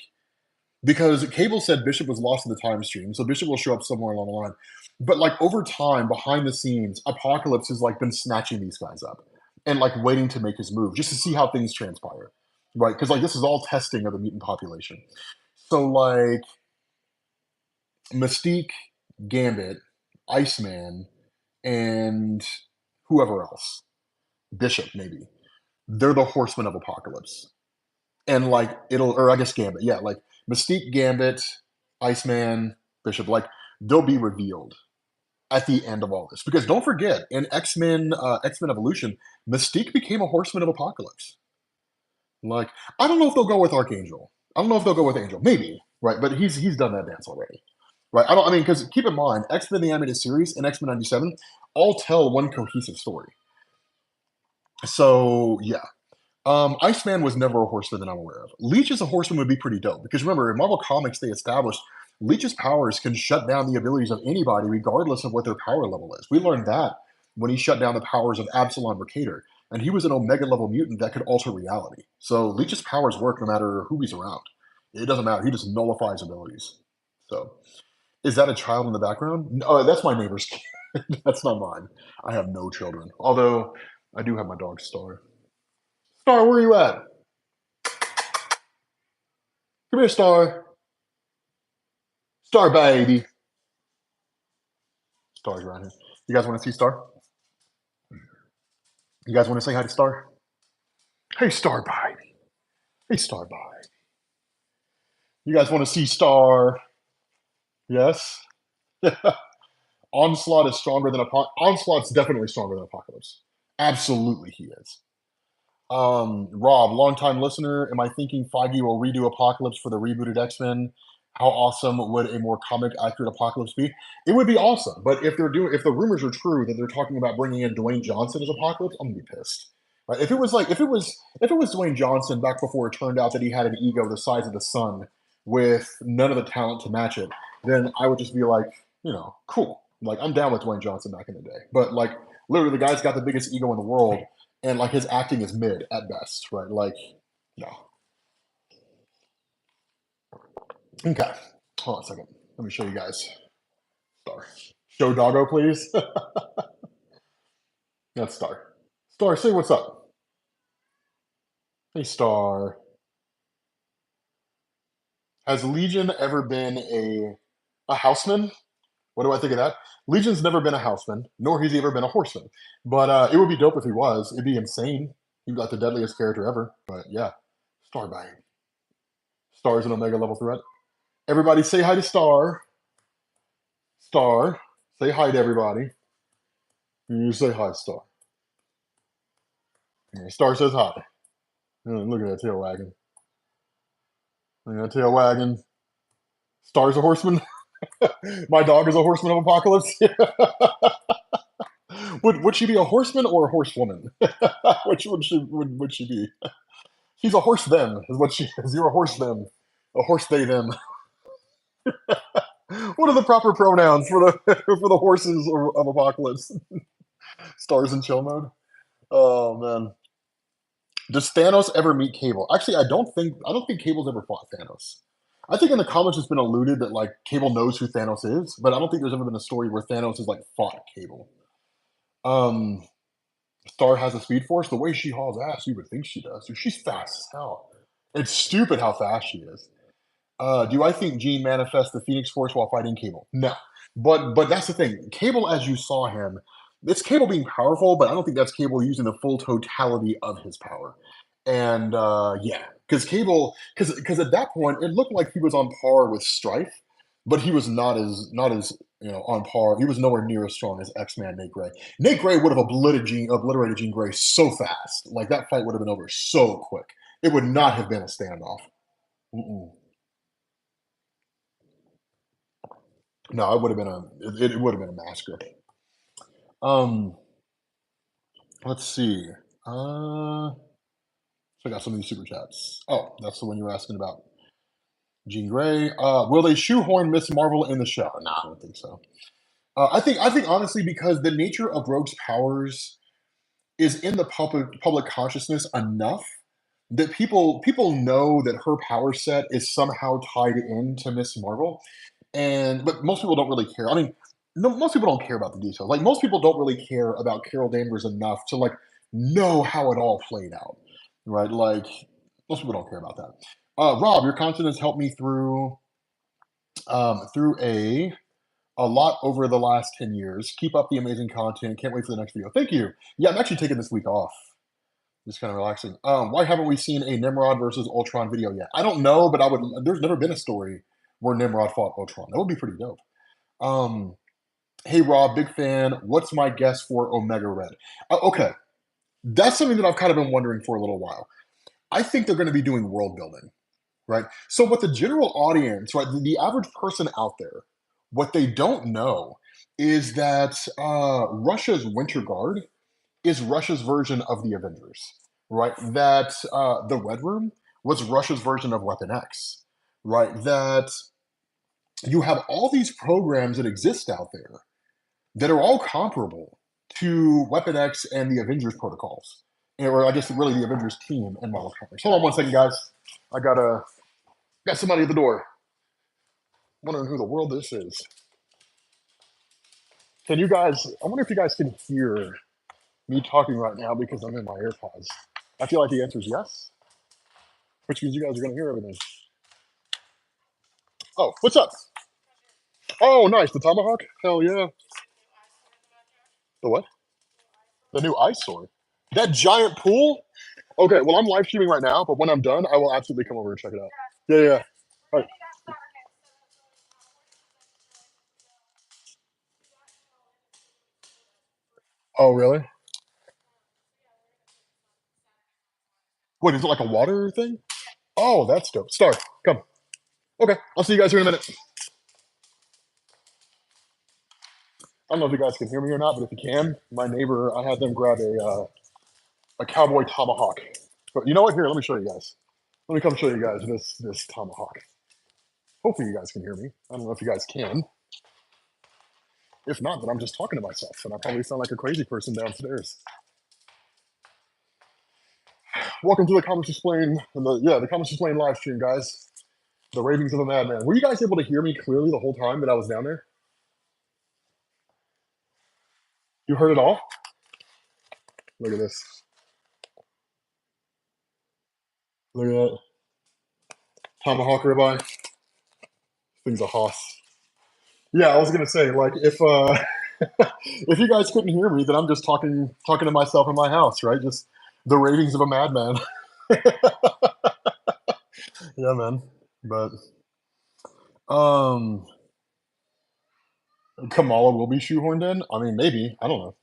because Cable said Bishop was lost in the time stream, so Bishop will show up somewhere along the line. But like over time, behind the scenes, Apocalypse has like been snatching these guys up and like waiting to make his move just to see how things transpire, right? Because like this is all testing of the mutant population. So like Mystique, Gambit, Iceman, and whoever else, Bishop maybe, they're the Horsemen of Apocalypse, and like or I guess Gambit, yeah, like Mystique, Gambit, Iceman, Bishop, like they'll be revealed at the end of all this. Because don't forget, in X Men Evolution, Mystique became a Horseman of Apocalypse. Like I don't know if they'll go with Archangel. I don't know if they'll go with Angel. Maybe, right? But he's done that dance already, right? I don't. I mean, because keep in mind, X Men the animated series and X Men '97 all tell one cohesive story. So yeah. Iceman was never a horseman that I'm aware of. Leech as a horseman would be pretty dope because remember, in Marvel Comics, they established Leech's powers can shut down the abilities of anybody, regardless of what their power level is. We learned that when he shut down the powers of Absalom Mercator, and he was an Omega level mutant that could alter reality. So Leech's powers work no matter who he's around. It doesn't matter. He just nullifies abilities. So, is that a child in the background? No, that's my neighbor's kid. That's not mine. I have no children. Although I do have my dog Star. Star, where are you at? Come here, Star. Star, baby. Star's around here. You guys want to see Star? You guys want to say hi to Star? Hey, Star, baby. Hey, Star, baby. You guys want to see Star? Yes. Onslaught is stronger than Onslaught's definitely stronger than Apocalypse. Absolutely, he is. Rob, longtime listener. Am I thinking Feige will redo Apocalypse for the rebooted X-Men? How awesome would a more comic accurate Apocalypse be? It would be awesome, but if the rumors are true that they're talking about bringing in Dwayne Johnson as Apocalypse, I'm gonna be pissed. Right? If it was Dwayne Johnson back before it turned out that he had an ego the size of the sun with none of the talent to match it, then I would just be like, cool. Like I'm down with Dwayne Johnson back in the day, but like literally the guy's got the biggest ego in the world, and like his acting is mid at best, right? Like, no. Okay, hold on a second. Let me show you guys. Star. Show doggo, please. That's Star. Star, say what's up. Hey, Star. Has Legion ever been a houseman? What do I think of that? Legion's never been a houseman, nor has he ever been a horseman. But it would be dope if he was. It'd be insane. He'd be like the deadliest character ever. But yeah, Star bang. Star's an Omega level threat. Everybody say hi to Star. Star. Say hi to everybody. You say hi, Star. Yeah, Star says hi. Look at that tail wagging. Look at that tail wagging. Star's a horseman. My dog is a horseman of apocalypse. would she be a horseman or a horsewoman? Which would she be? She's a horse them, is what she is. You're a horse them. A horse they them. What are the proper pronouns for the for the horses of apocalypse? Stars in chill mode. Oh man. Does Thanos ever meet Cable? Actually, I don't think Cable's ever fought Thanos. I think in the comics it's been alluded that like Cable knows who Thanos is, but I don't think there's ever been a story where Thanos has like fought Cable. Um, Star has a speed force. The way she hauls ass, you would think she does. Dude, she's fast as hell. It's stupid how fast she is. Do I think Jean manifests the Phoenix Force while fighting Cable? No. But that's the thing. Cable, as you saw him, it's Cable being powerful, but I don't think that's Cable using the full totality of his power. And yeah, because at that point it looked like he was on par with Strife, but he was not as on par. He was nowhere near as strong as X-Man Nate Gray. Nate Gray would have obliterated Jean Grey so fast. Like that fight would have been over so quick. It would not have been a standoff. Mm-mm. No, it would have been it would have been a massacre. Um, let's see. So I got some of these super chats. Oh, that's the one you were asking about. Jean Grey. Will they shoehorn Miss Marvel in the show? No, I don't think so. I think honestly because the nature of Rogue's powers is in the public consciousness enough that people know that her power set is somehow tied into Miss Marvel, and but most people don't really care. I mean, no, most people don't care about the details. Like most people don't really care about Carol Danvers enough to like know how it all played out, right? Like most people don't care about that. Rob, your content has helped me through a lot over the last 10 years. Keep up the amazing content. Can't wait for the next video. Thank you. Yeah, I'm actually taking this week off. Just kind of relaxing. Why haven't we seen a Nimrod versus Ultron video yet? I don't know, but I would. There's never been a story where Nimrod fought Ultron. That would be pretty dope. Um, hey Rob, big fan. What's my guess for Omega Red? Okay, that's something that I've kind of been wondering for a little while. I think they're going to be doing world building, right? So what the general audience, right, the average person out there, what they don't know is that Russia's Winter Guard is Russia's version of the Avengers, right? That the Red Room was Russia's version of Weapon X, right? That you have all these programs that exist out there that are all comparable to Weapon X and the Avengers protocols, or I guess really the Avengers team in Marvel Comics. Hold on one second, guys. I got somebody at the door. Wondering who the world this is. Can you guys? I wonder if you guys can hear me talking right now because I'm in my AirPods. I feel like the answer is yes, which means you guys are going to hear everything. Oh, what's up? Oh, nice. The tomahawk? Hell yeah. The what? The new eyesore. That giant pool? Okay, well, I'm live streaming right now, but when I'm done, I will absolutely come over and check it out. Yeah, yeah. All right. Oh, really? What, is it like a water thing? Oh, that's dope. Star, come. Okay, I'll see you guys here in a minute. I don't know if you guys can hear me or not, but if you can, my neighbor, I had them grab a cowboy tomahawk. But you know what? Here, let me show you guys. Let me come show you guys this tomahawk. Hopefully you guys can hear me. I don't know if you guys can. If not, then I'm just talking to myself, and I probably sound like a crazy person downstairs. Welcome to the Comics Explain, the Comics Explain live stream, guys. The ravings of a madman. Were you guys able to hear me clearly the whole time that I was down there? You heard it all? Look at this. Look at that. Tomahawk ribeye. Thing's a hoss. Yeah, I was gonna say, like, if if you guys couldn't hear me, then I'm just talking to myself in my house, right? Just the ravings of a madman. Yeah, man. But um Kamala will be shoehorned in. I mean, maybe. I don't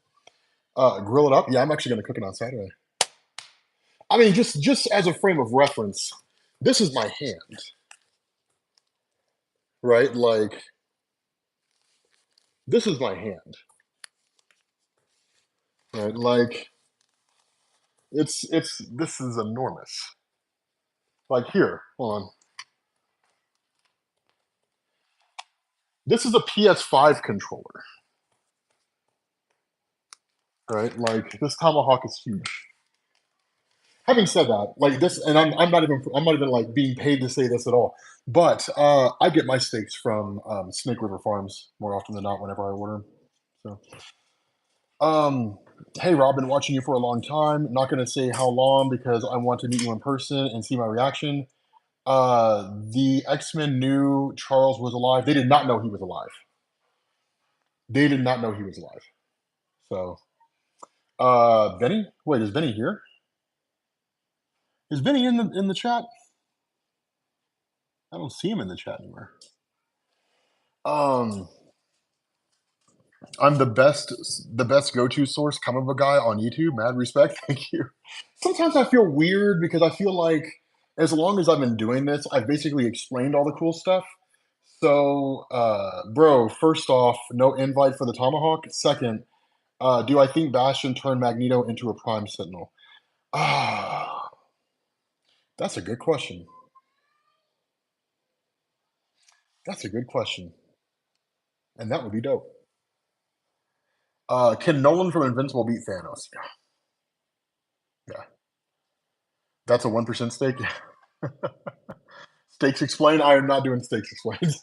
know. Grill it up. Yeah, I'm actually gonna cook it on Saturday. I mean, just as a frame of reference, this is my hand, right? Like, this is my hand, right? Like, it's this is enormous. Like here, hold on. This is a PS5 controller, right? Like this tomahawk is huge. Having said that, like this, and I'm not even like being paid to say this at all. But I get my steaks from Snake River Farms more often than not whenever I order them. So, um, hey Rob, been watching you for a long time. Not gonna say how long because I want to meet you in person and see my reaction. The X-Men knew Charles was alive. They did not know he was alive. They did not know he was alive. So, Benny, wait, is Benny here? Is Benny in the chat? I don't see him in the chat anywhere. Um, I'm the best go-to source comic book guy on YouTube. Mad respect, thank you. Sometimes I feel weird because I feel like as long as I've been doing this, I've basically explained all the cool stuff. So, bro, first off, no invite for the tomahawk. Second, do I think Bastion turned Magneto into a Prime Sentinel? Ah, that's a good question. That's a good question, and that would be dope. Can Nolan from Invincible beat Thanos? Yeah, yeah. That's a 1% stake. Stakes explained. I am not doing stakes explained.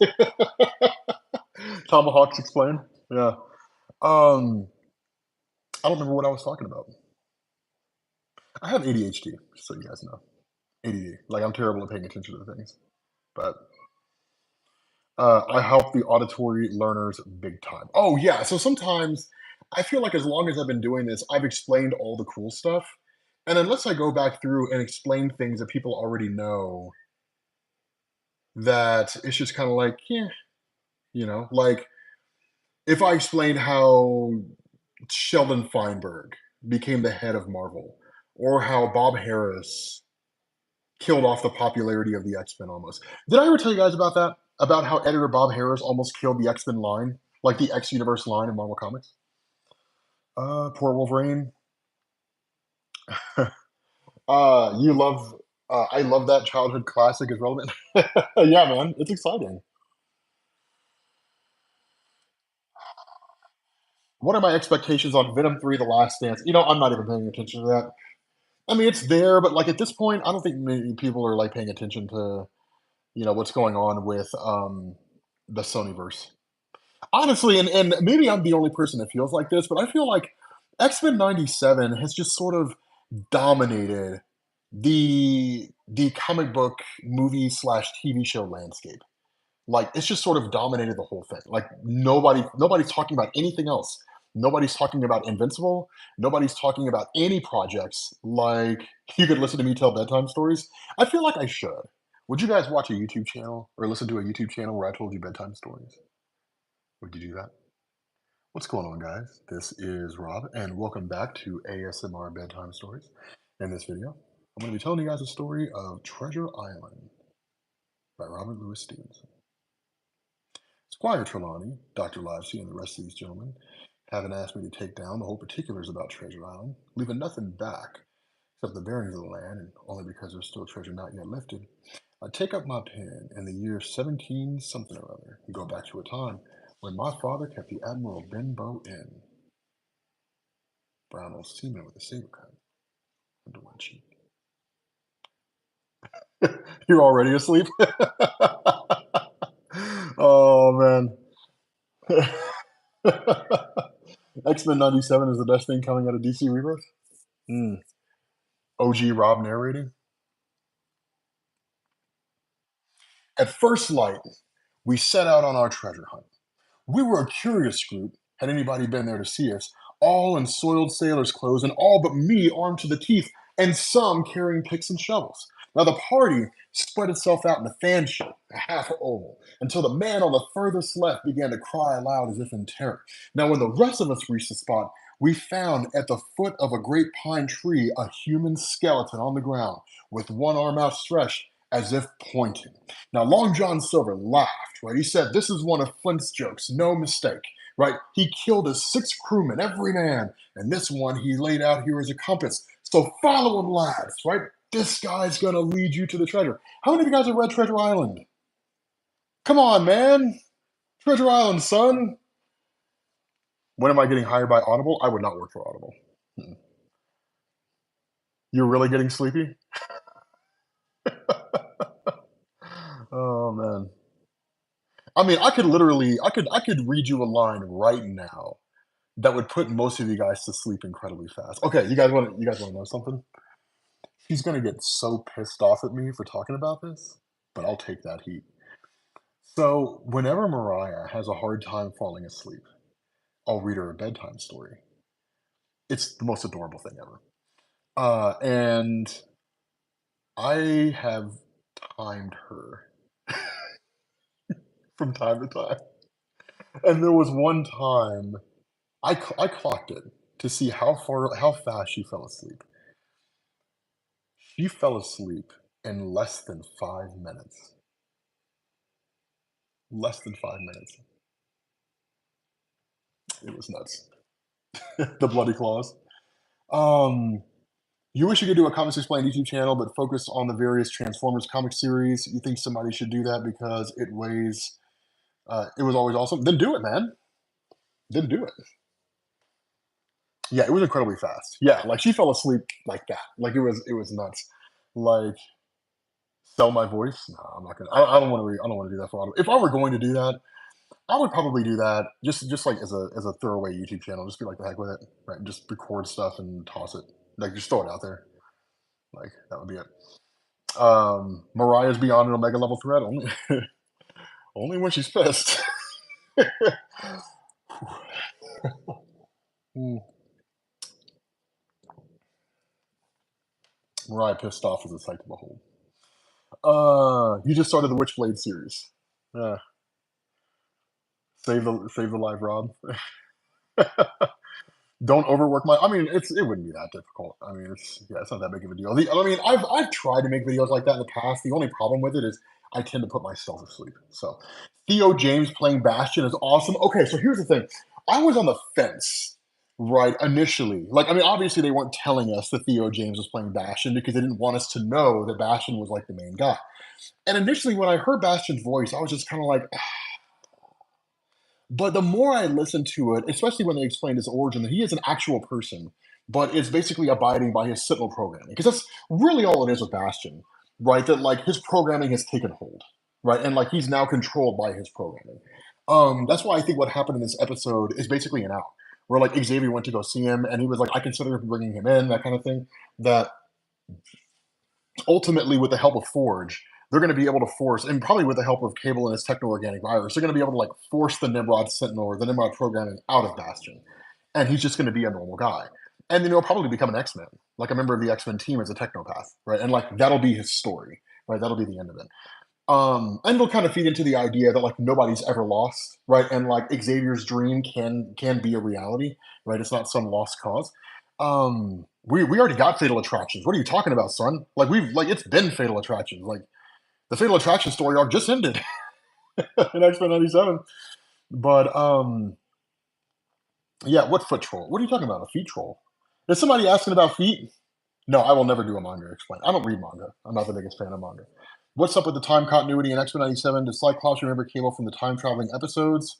Tomahawks explained. Yeah. Um, I don't remember what I was talking about. I have ADHD, just so you guys know. ADD. Like I'm terrible at paying attention to things. But I help the auditory learners big time. Oh yeah. So sometimes I feel like as long as I've been doing this, I've explained all the cool stuff. And unless I go back through and explain things that people already know, that it's just kind of like, yeah, like if I explained how Sheldon Feinberg became the head of Marvel, or how Bob Harris killed off the popularity of the X Men almost. Did I ever tell you guys about that? About how editor Bob Harris almost killed the X Men line, like the X Universe line in Marvel Comics? Poor Wolverine. You love I love that childhood classic is relevant. Yeah, man, it's exciting. What are my expectations on Venom 3: The Last Dance? I'm not even paying attention to that. I mean, it's there, but, like, at this point, I don't think many people are, like, paying attention to, what's going on with, the Sonyverse. Honestly, and maybe I'm the only person that feels like this, but I feel like X-Men '97 has just sort of dominated the comic book movie/TV show landscape. Like, it's just sort of dominated the whole thing. Like, nobody's talking about anything else. Nobody's talking about Invincible. Nobody's talking about any projects. Like, you could listen to me tell bedtime stories. I feel like I should. Would you guys watch a YouTube channel or listen to a YouTube channel where I told you bedtime stories? Would you do that? What's going on, guys? This is Rob, and welcome back to ASMR Bedtime Stories. In this video, I'm going to be telling you guys a story of Treasure Island by Robert Louis Stevenson. Squire Trelawney, Dr. Livesey, and the rest of these gentlemen haven't asked me to take down the whole particulars about Treasure Island, leaving nothing back except the bearings of the land, and only because there's still treasure not yet lifted. I take up my pen in the year 17 something or other and go back to a time when my father kept the Admiral Benbow Inn. Brown old seaman with a saber cut under one cheek. You're already asleep? Oh, man. X-Men '97 is the best thing coming out of DC Rebirth? Mm. OG Rob narrating? At first light, we set out on our treasure hunt. We were a curious group, had anybody been there to see us, all in soiled sailors' clothes, and all but me armed to the teeth, and some carrying picks and shovels. Now the party spread itself out in a fan shape, a half oval, until the man on the furthest left began to cry aloud as if in terror. Now when the rest of us reached the spot, we found at the foot of a great pine tree a human skeleton on the ground, with one arm outstretched as if pointing. Now, Long John Silver laughed, right? He said, "This is one of Flint's jokes, no mistake, right? He killed his 6 crewmen, every man, and this one he laid out here as a compass. So follow him, lads, right? This guy's gonna lead you to the treasure." How many of you guys have read Treasure Island? Come on, man. Treasure Island, son. When am I getting hired by Audible? I would not work for Audible. You're really getting sleepy? Oh, man. I mean, I could read you a line right now that would put most of you guys to sleep incredibly fast. Okay, you guys want to know something? She's gonna get so pissed off at me for talking about this, but I'll take that heat. So whenever Mariah has a hard time falling asleep, I'll read her a bedtime story. It's the most adorable thing ever. And I have timed her from time to time. And there was one time I clocked it to see how fast she fell asleep. She fell asleep in less than 5 minutes. Less than 5 minutes. It was nuts. The bloody claws. Um, you wish you could do a Comics Explained YouTube channel, but focus on the various Transformers comic series. You think somebody should do that because it was always awesome? Then do it, man. Then do it. Yeah, it was incredibly fast. Yeah, like she fell asleep like that. Like it was nuts. Like sell my voice? No, I'm not gonna. I don't want to. I don't want to do that for Audible. If I were going to do that, I would probably do that just like as a throwaway YouTube channel. Just be like the heck with it, right? Just record stuff and toss it. Like just throw it out there. Like that would be it. Mariah's beyond an Omega level threat only only when she's pissed. Mm, Mariah pissed off is a sight to behold. You just started the Witchblade series. Yeah, save the live Rob. Don't overwork my. I mean, it wouldn't be that difficult. I mean, it's not that big of a deal. I mean, I've tried to make videos like that in the past. The only problem with it is I tend to put myself to sleep. So Theo James playing Bastion is awesome. Okay, so here's the thing. I was on the fence Right, initially. Like, I mean, obviously, they weren't telling us that Theo James was playing Bastion because they didn't want us to know that Bastion was, like, the main guy. And initially, when I heard Bastion's voice, I was just kinda like, but the more I listened to it, especially when they explained his origin, that he is an actual person, but is basically abiding by his Sentinel programming. Because that's really all it is with Bastion, right? That like his programming has taken hold, right? And like he's now controlled by his programming. That's why I think what happened in this episode is basically an out, where like Xavier went to go see him, and he was like, "I consider bringing him in," that kind of thing. That ultimately, with the help of Forge, they're going to be able to force, and probably with the help of Cable and his techno-organic virus, they're going to be able to like force the Nimrod Sentinel or the Nimrod programming out of Bastion, and he's just going to be a normal guy. And then he'll probably become an X-Men, like a member of the X-Men team as a technopath, right? And like that'll be his story, right? That'll be the end of it. And it'll kind of feed into the idea that like nobody's ever lost, right? And like Xavier's dream can be a reality, right? It's not some lost cause. We already got Fatal Attractions. What are you talking about, son? Like we've like it's been Fatal Attractions. Like the Fatal Attraction story arc just ended in X-Men '97. But yeah, what foot troll? What are you talking about? A feet troll? Is somebody asking about feet? No, I will never do a manga explain. I don't read manga. I'm not the biggest fan of manga. What's up with the time continuity in X-Men '97? Does Cyclops remember Cable from the time traveling episodes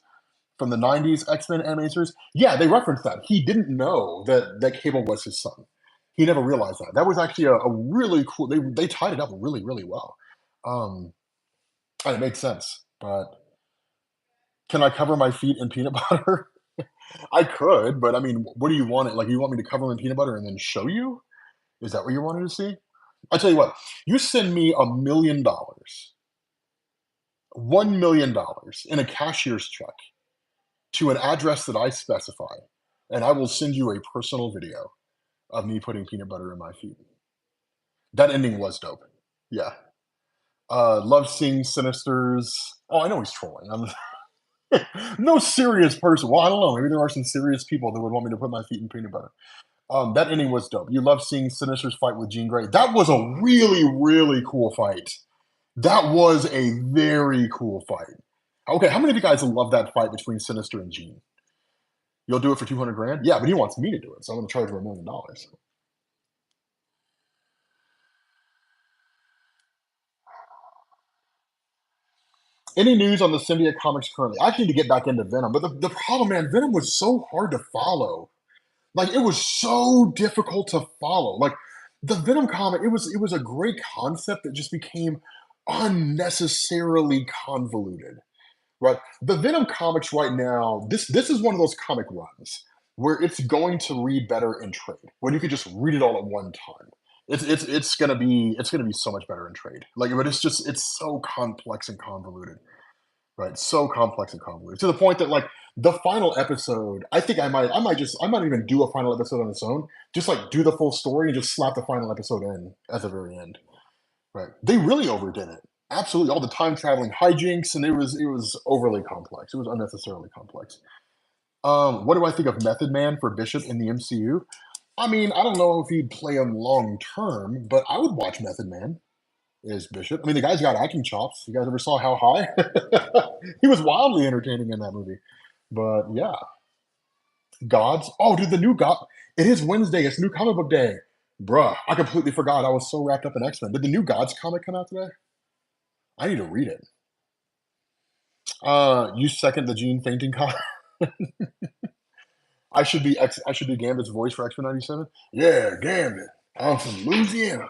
from the '90s X-Men animators? Yeah, they referenced that. He didn't know that Cable was his son. He never realized that. That was actually a really cool. They tied it up really well. Um, and it made sense. But can I cover my feet in peanut butter? I could, but I mean, what do you want it? Like, you want me to cover them in peanut butter and then show you? Is that what you wanted to see? I tell you what, you send me $1 million, $1 million in a cashier's check to an address that I specify, and I will send you a personal video of me putting peanut butter in my feet. That ending was dope. Yeah. Love seeing Sinisters. Oh, I know he's trolling. No serious person. Well, I don't know. Maybe there are some serious people that would want me to put my feet in peanut butter. That ending was dope. You love seeing Sinister's fight with Jean Grey. That was a really cool fight. That was a very cool fight. Okay, how many of you guys love that fight between Sinister and Jean? You'll do it for 200 grand? Yeah, but he wants me to do it, so I'm going to charge him $1 million. Any news on the symbiote comics currently? I need to get back into Venom, but the problem, man, Venom was so hard to follow. Like it was so difficult to follow. Like the Venom comic, it was a great concept that just became unnecessarily convoluted. Right? The Venom comics right now, this is one of those comic runs where it's going to read better in trade. When you could just read it all at one time. It's gonna be so much better in trade. Like, but it's so complex and convoluted. Right, so complex and convoluted to the point that like the final episode, I think I might even do a final episode on its own, just like do the full story and just slap the final episode in at the very end. Right, they really overdid it. Absolutely, all the time traveling hijinks, and it was overly complex. It was unnecessarily complex. What do I think of Method Man for Bishop in the MCU? I mean, I don't know if he'd play him long term, but I would watch Method Man is Bishop. I mean, the guy's got acting chops. You guys ever saw How High? He was wildly entertaining in that movie. But yeah, Gods. Oh, dude, the new God. It is Wednesday. It's new comic book day. Bruh, I completely forgot. I was so wrapped up in X-Men. Did the new Gods comic come out today? I need to read it. You second the Gene fainting comic? I should be Gambit's voice for X-Men '97. Yeah, Gambit. I'm from Louisiana.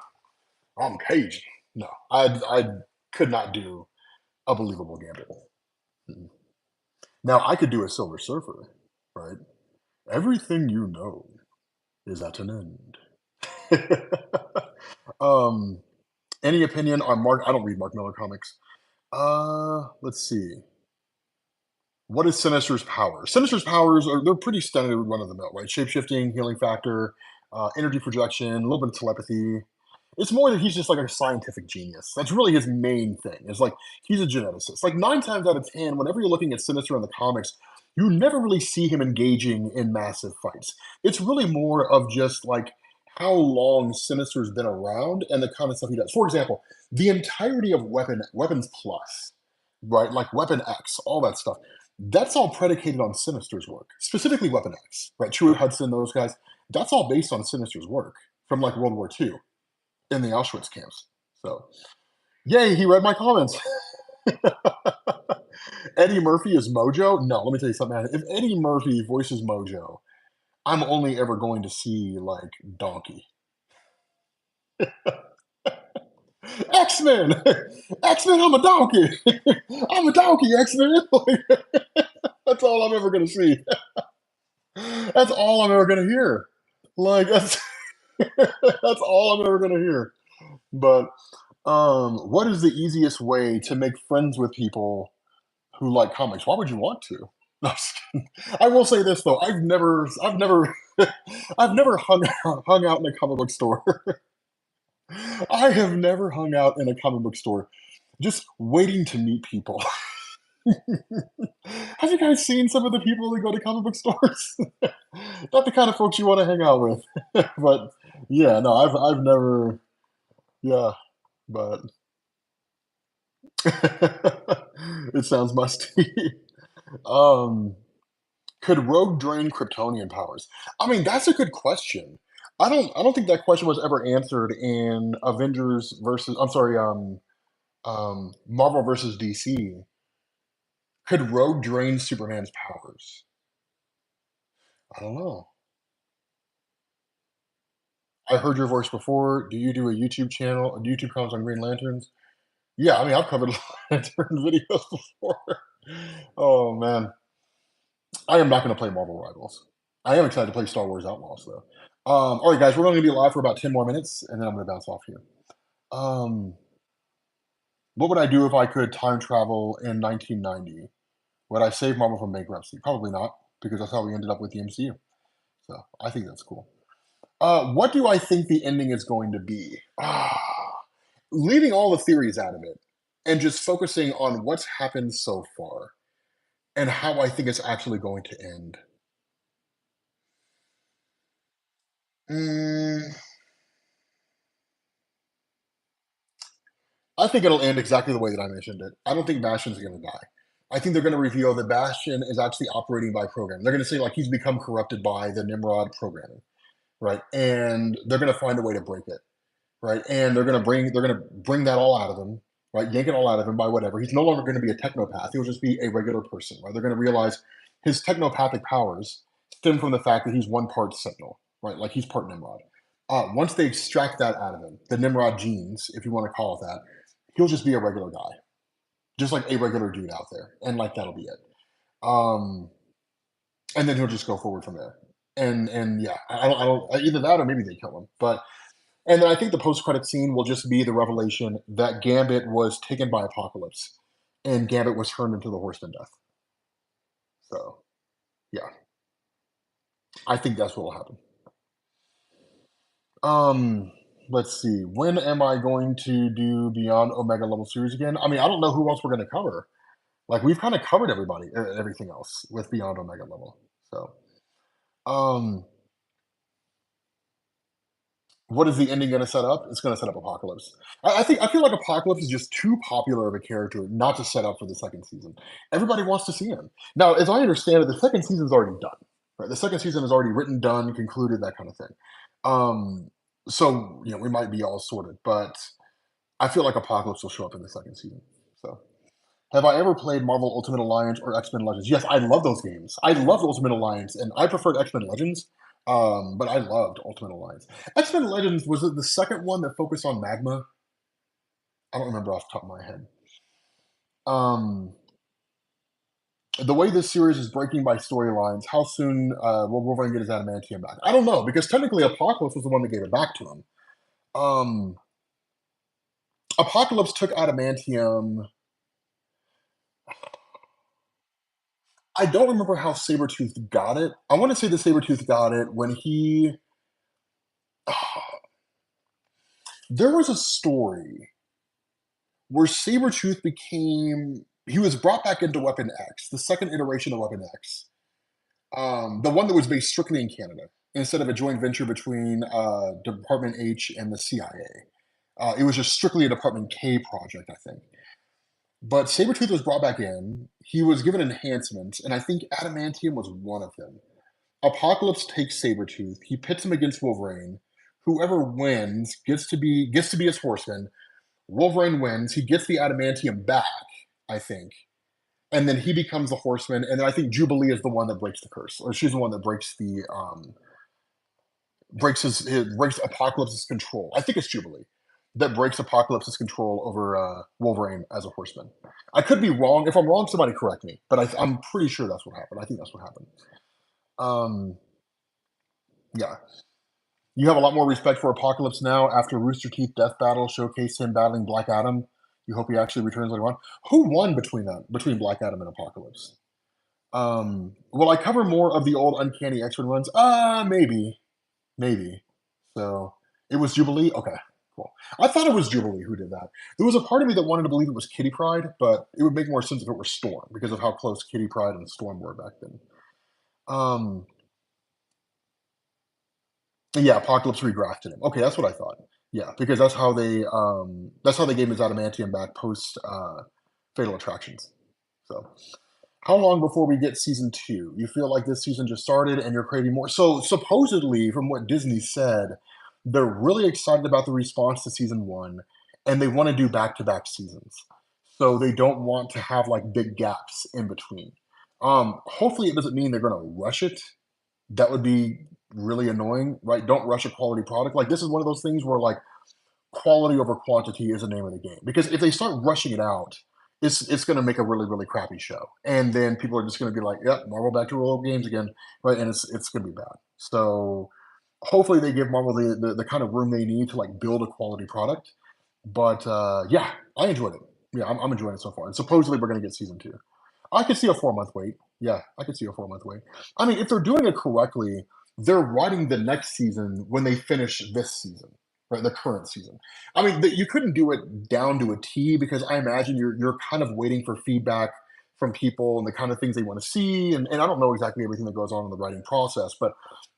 I'm Cajun. No, I could not do a believable Gambit. Mm-mm. Now I could do a Silver Surfer, right? Everything you know is at an end. um, any opinion on Mark? I don't read Mark Miller comics. Let's see. What is Sinister's powers? Sinister's powers they're pretty standard run of the mill, right? Shapeshifting, healing factor, energy projection, a little bit of telepathy. It's more that he's just like a scientific genius. That's really his main thing. It's like he's a geneticist. Like 9 times out of 10, whenever you're looking at Sinister in the comics, you never really see him engaging in massive fights. It's really more of just like how long Sinister's been around and the kind of stuff he does. For example, the entirety of Weapons Plus, right? Like Weapon X, all that stuff. That's all predicated on Sinister's work, specifically Weapon X, right? Truett Hudson, those guys. That's all based on Sinister's work from like World War II in the Auschwitz camps. So, yay, he read my comments. Eddie Murphy is Mojo? No, let me tell you something, man. If Eddie Murphy voices Mojo, I'm only ever going to see like Donkey. X-Men! X-Men, I'm a donkey! I'm a donkey, X-Men! That's all I'm ever gonna see. That's all I'm ever gonna hear. Like that's that's all I'm ever gonna hear. But what is the easiest way to make friends with people who like comics? Why would you want to? No, I'm just kidding. I will say this though, I've never hung out in a comic book store. I have never hung out in a comic book store just waiting to meet people. Have you guys seen some of the people that go to comic book stores? Not the kind of folks you want to hang out with. But yeah, no, I've never, yeah, but it sounds musty. Um, could Rogue drain Kryptonian powers? I mean, that's a good question. I don't think that question was ever answered in Avengers versus I'm sorry, Marvel versus DC. Could Rogue drain Superman's powers? I don't know. I heard your voice before. Do you do a YouTube channel? YouTube comments on Green Lanterns? Yeah, I mean, I've covered Lantern videos before. Oh man, I am not going to play Marvel Rivals. I am excited to play Star Wars Outlaws though. All right, guys, we're going to be live for about 10 more minutes, and then I'm going to bounce off here. Um, what would I do if I could time travel in 1990? Would I save Marvel from bankruptcy? Probably not, because that's how we ended up with the MCU. So I think that's cool. What do I think the ending is going to be? Leaving all the theories out of it and just focusing on what's happened so far and how I think it's actually going to end. Mm, I think it'll end exactly the way that I mentioned it. I don't think Bastion's going to die. I think they're going to reveal that Bastion is actually operating by program. They're going to say like he's become corrupted by the Nimrod programming, right? And they're going to find a way to break it, right? And they're going to bring that all out of him, right? Yank it all out of him by whatever. He's no longer going to be a technopath. He'll just be a regular person, right? They're going to realize his technopathic powers stem from the fact that he's one part Sentinel, right? Like he's part Nimrod. Once they extract that out of him, the Nimrod genes, if you want to call it that, he'll just be a regular guy, just like a regular dude out there, and like that'll be it. Um, and then he'll just go forward from there. And yeah, I don't either that or maybe they kill him, but and then I think the post-credit scene will just be the revelation that Gambit was taken by Apocalypse, and Gambit was turned into the Horseman Death. So yeah, I think that's what will happen. Um, let's see. When am I going to do Beyond Omega level series again? I mean, I don't know who else we're going to cover. Like we've kind of covered everybody, everything else with Beyond Omega level. So, um, what is the ending going to set up? It's going to set up Apocalypse. I feel like Apocalypse is just too popular of a character not to set up for the second season. Everybody wants to see him now. As I understand it, the second season's already done. Right, the second season is already written, done, concluded, that kind of thing. Um, so we might be all sorted, but I feel like Apocalypse will show up in the second season. So, have I ever played Marvel Ultimate Alliance or X Men Legends? Yes, I love those games. I loved Ultimate Alliance, and I preferred X Men Legends, but I loved Ultimate Alliance. X Men Legends was it the second one that focused on magma? I don't remember off the top of my head. Um, the way this series is breaking by storylines, how soon will Wolverine get his adamantium back? I don't know because technically Apocalypse was the one that gave it back to him. Um, Apocalypse took adamantium. I don't remember how Sabretooth got it. I want to say the Sabretooth got it when he. There was a story where Sabretooth became. He was brought back into Weapon X, the second iteration of Weapon X, the one that was based strictly in Canada instead of a joint venture between Department H and the CIA. It was just strictly a Department K project, I think. But Sabretooth was brought back in. He was given enhancements, and I think adamantium was one of them. Apocalypse takes Sabretooth. He pits him against Wolverine. Whoever wins gets to be his horseman. Wolverine wins. He gets the adamantium back, I think. And then he becomes the horseman. And then I think Jubilee is the one that breaks the curse. Or she's the one that breaks Apocalypse's control. I think it's Jubilee that breaks Apocalypse's control over Wolverine as a horseman. I could be wrong. If I'm wrong, somebody correct me. But I'm pretty sure that's what happened. I think that's what happened. Um, yeah. You have a lot more respect for Apocalypse now after Rooster Teeth Death Battle showcased him battling Black Adam. You hope he actually returns later on. Who won between Black Adam and Apocalypse? Will I cover more of the old Uncanny X-Men runs? Maybe, maybe. So it was Jubilee. Okay, cool. I thought it was Jubilee who did that. There was a part of me that wanted to believe it was Kitty Pryde, but it would make more sense if it were Storm because of how close Kitty Pryde and Storm were back then. Um, Yeah, Apocalypse regrafted him. Okay, that's what I thought. Yeah, because that's how they gave him his adamantium back post Fatal Attractions. So, how long before we get season two? You feel like this season just started and you're craving more? So supposedly, from what Disney said, they're really excited about the response to season one, and they want to do back-to-back seasons. So they don't want to have like big gaps in between. Hopefully, it doesn't mean they're going to rush it. That would be really annoying, right? Don't rush a quality product. Like this is one of those things where like quality over quantity is the name of the game. Because if they start rushing it out, it's going to make a really crappy show, and then people are just going to be like, "Yep, Marvel back to old games again," right? And it's going to be bad. So hopefully they give Marvel the kind of room they need to like build a quality product. But yeah, I enjoyed it. Yeah, I'm enjoying it so far. And supposedly we're going to get season two. I could see a 4 month wait. Yeah, I could see a 4 month wait. I mean, if they're doing it correctly, they're writing the next season when they finish this season, right? The current season. I mean, you couldn't do it down to a T because I imagine you're kind of waiting for feedback from people and the kind of things they want to see. And I don't know exactly everything that goes on in the writing process, but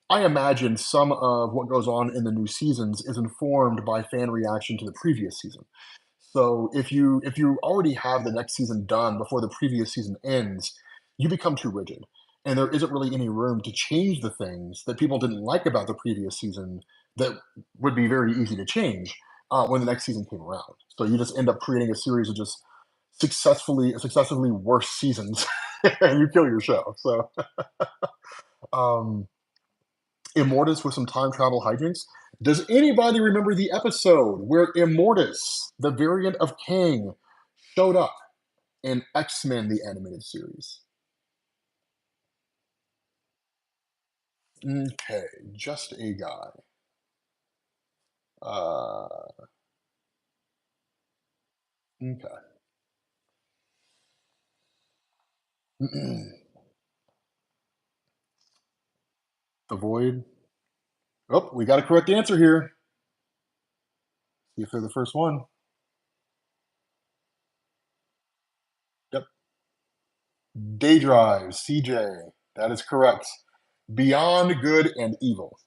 I imagine some of what goes on in the new seasons is informed by fan reaction to the previous season. So if you already have the next season done before the previous season ends, you become too rigid. And there isn't really any room to change the things that people didn't like about the previous season that would be very easy to change when the next season came around. So you just end up creating a series of just successively worse seasons, and you kill your show. So um, Immortus with some time travel hijinks. Does anybody remember the episode where Immortus, the variant of Kang, showed up in X-Men the animated series? Okay, just a guy. Uh, okay. The Void. Oh, we got a correct answer here. See if they're the first one. Yep. Daydrive, CJ. That is correct. Beyond Good and Evil.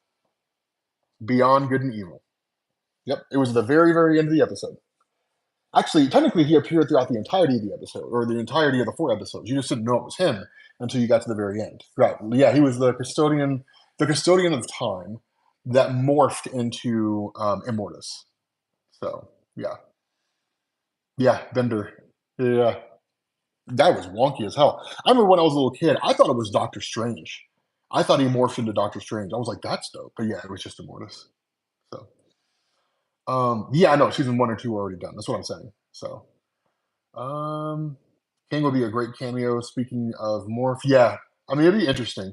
Beyond Good and Evil. Yep. It was the very end of the episode. Actually, technically, he appeared throughout the entirety of the episode, or the entirety of the four episodes. You just didn't know it was him until you got to the very end. Right? Yeah, he was the custodian of time that morphed into Immortus. So yeah, yeah, Bender. Yeah, that was wonky as hell. I remember when I was a little kid, I thought it was Doctor Strange. I thought he morphed into Doctor Strange. I was like, that's dope. But yeah, it was just Immortus. So yeah, I know season one or two are already done. That's what I'm saying. So Um, Kang would be a great cameo. Speaking of Morph, yeah, I mean it'd be interesting.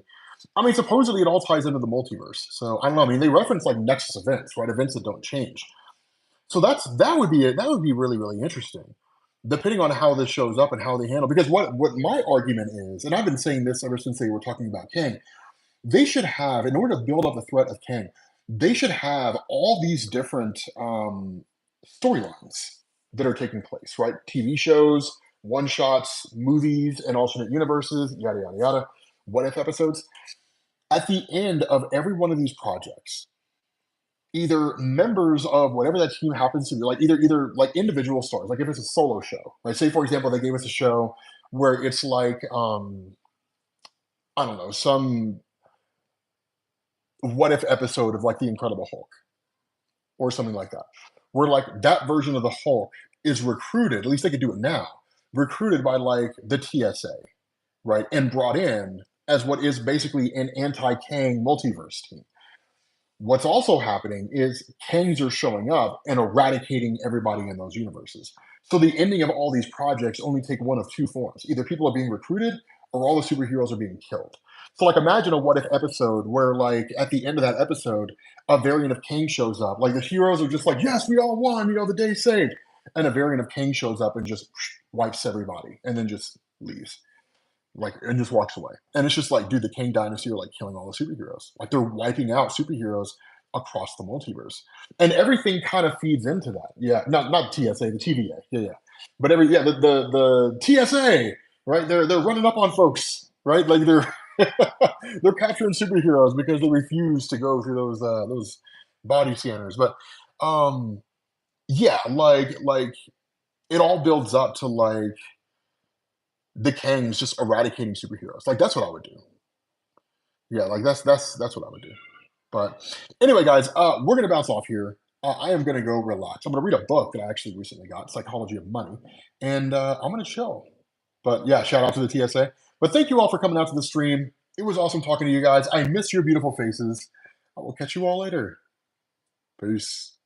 I mean, supposedly it all ties into the multiverse, so I don't know. I mean, they reference like Nexus events, right? Events that don't change. So that would be really interesting, depending on how this shows up and how they handle. Because what my argument is, and I've been saying this ever since they were talking about Kang, they should have, in order to build up the threat of Kang, they should have all these different storylines that are taking place, right? TV shows, one shots, movies, and alternate universes, yada, yada, yada. What if episodes? At the end of every one of these projects, either members of whatever that team happens to be, like either like individual stars, like if it's a solo show, right? Say for example, they gave us a show where it's like I don't know, some what if episode of like the Incredible Hulk or something like that, where like that version of the Hulk is recruited, at least they could do it now, recruited by like the TSA, right? And brought in as what is basically an anti-Kang multiverse team. What's also happening is Kangs are showing up and eradicating everybody in those universes. So the ending of all these projects only take one of two forms. Either people are being recruited or all the superheroes are being killed. So like imagine a what if episode where like at the end of that episode, a variant of Kang shows up. Like the heroes are just like, yes, we all won, the day's saved. And a variant of Kang shows up and just wipes everybody and then just leaves like and just walks away. And it's just like, dude, the Kang Dynasty are like killing all the superheroes. Like they're wiping out superheroes across the multiverse. And everything kind of feeds into that. Yeah, not TSA, the TVA. Yeah, yeah. But the TSA, right? They're running up on folks, right? Like they're they're capturing superheroes because they refuse to go through those body scanners. But yeah, like it all builds up to like the Kangs just eradicating superheroes. Like that's what I would do. Yeah, like that's what I would do. But anyway, guys, we're gonna bounce off here. I am gonna go relax. I'm gonna read a book that I actually recently got, Psychology of Money, and I'm gonna chill. But yeah, shout out to the TSA. But thank you all for coming out to the stream. It was awesome talking to you guys. I miss your beautiful faces. I will catch you all later. Peace.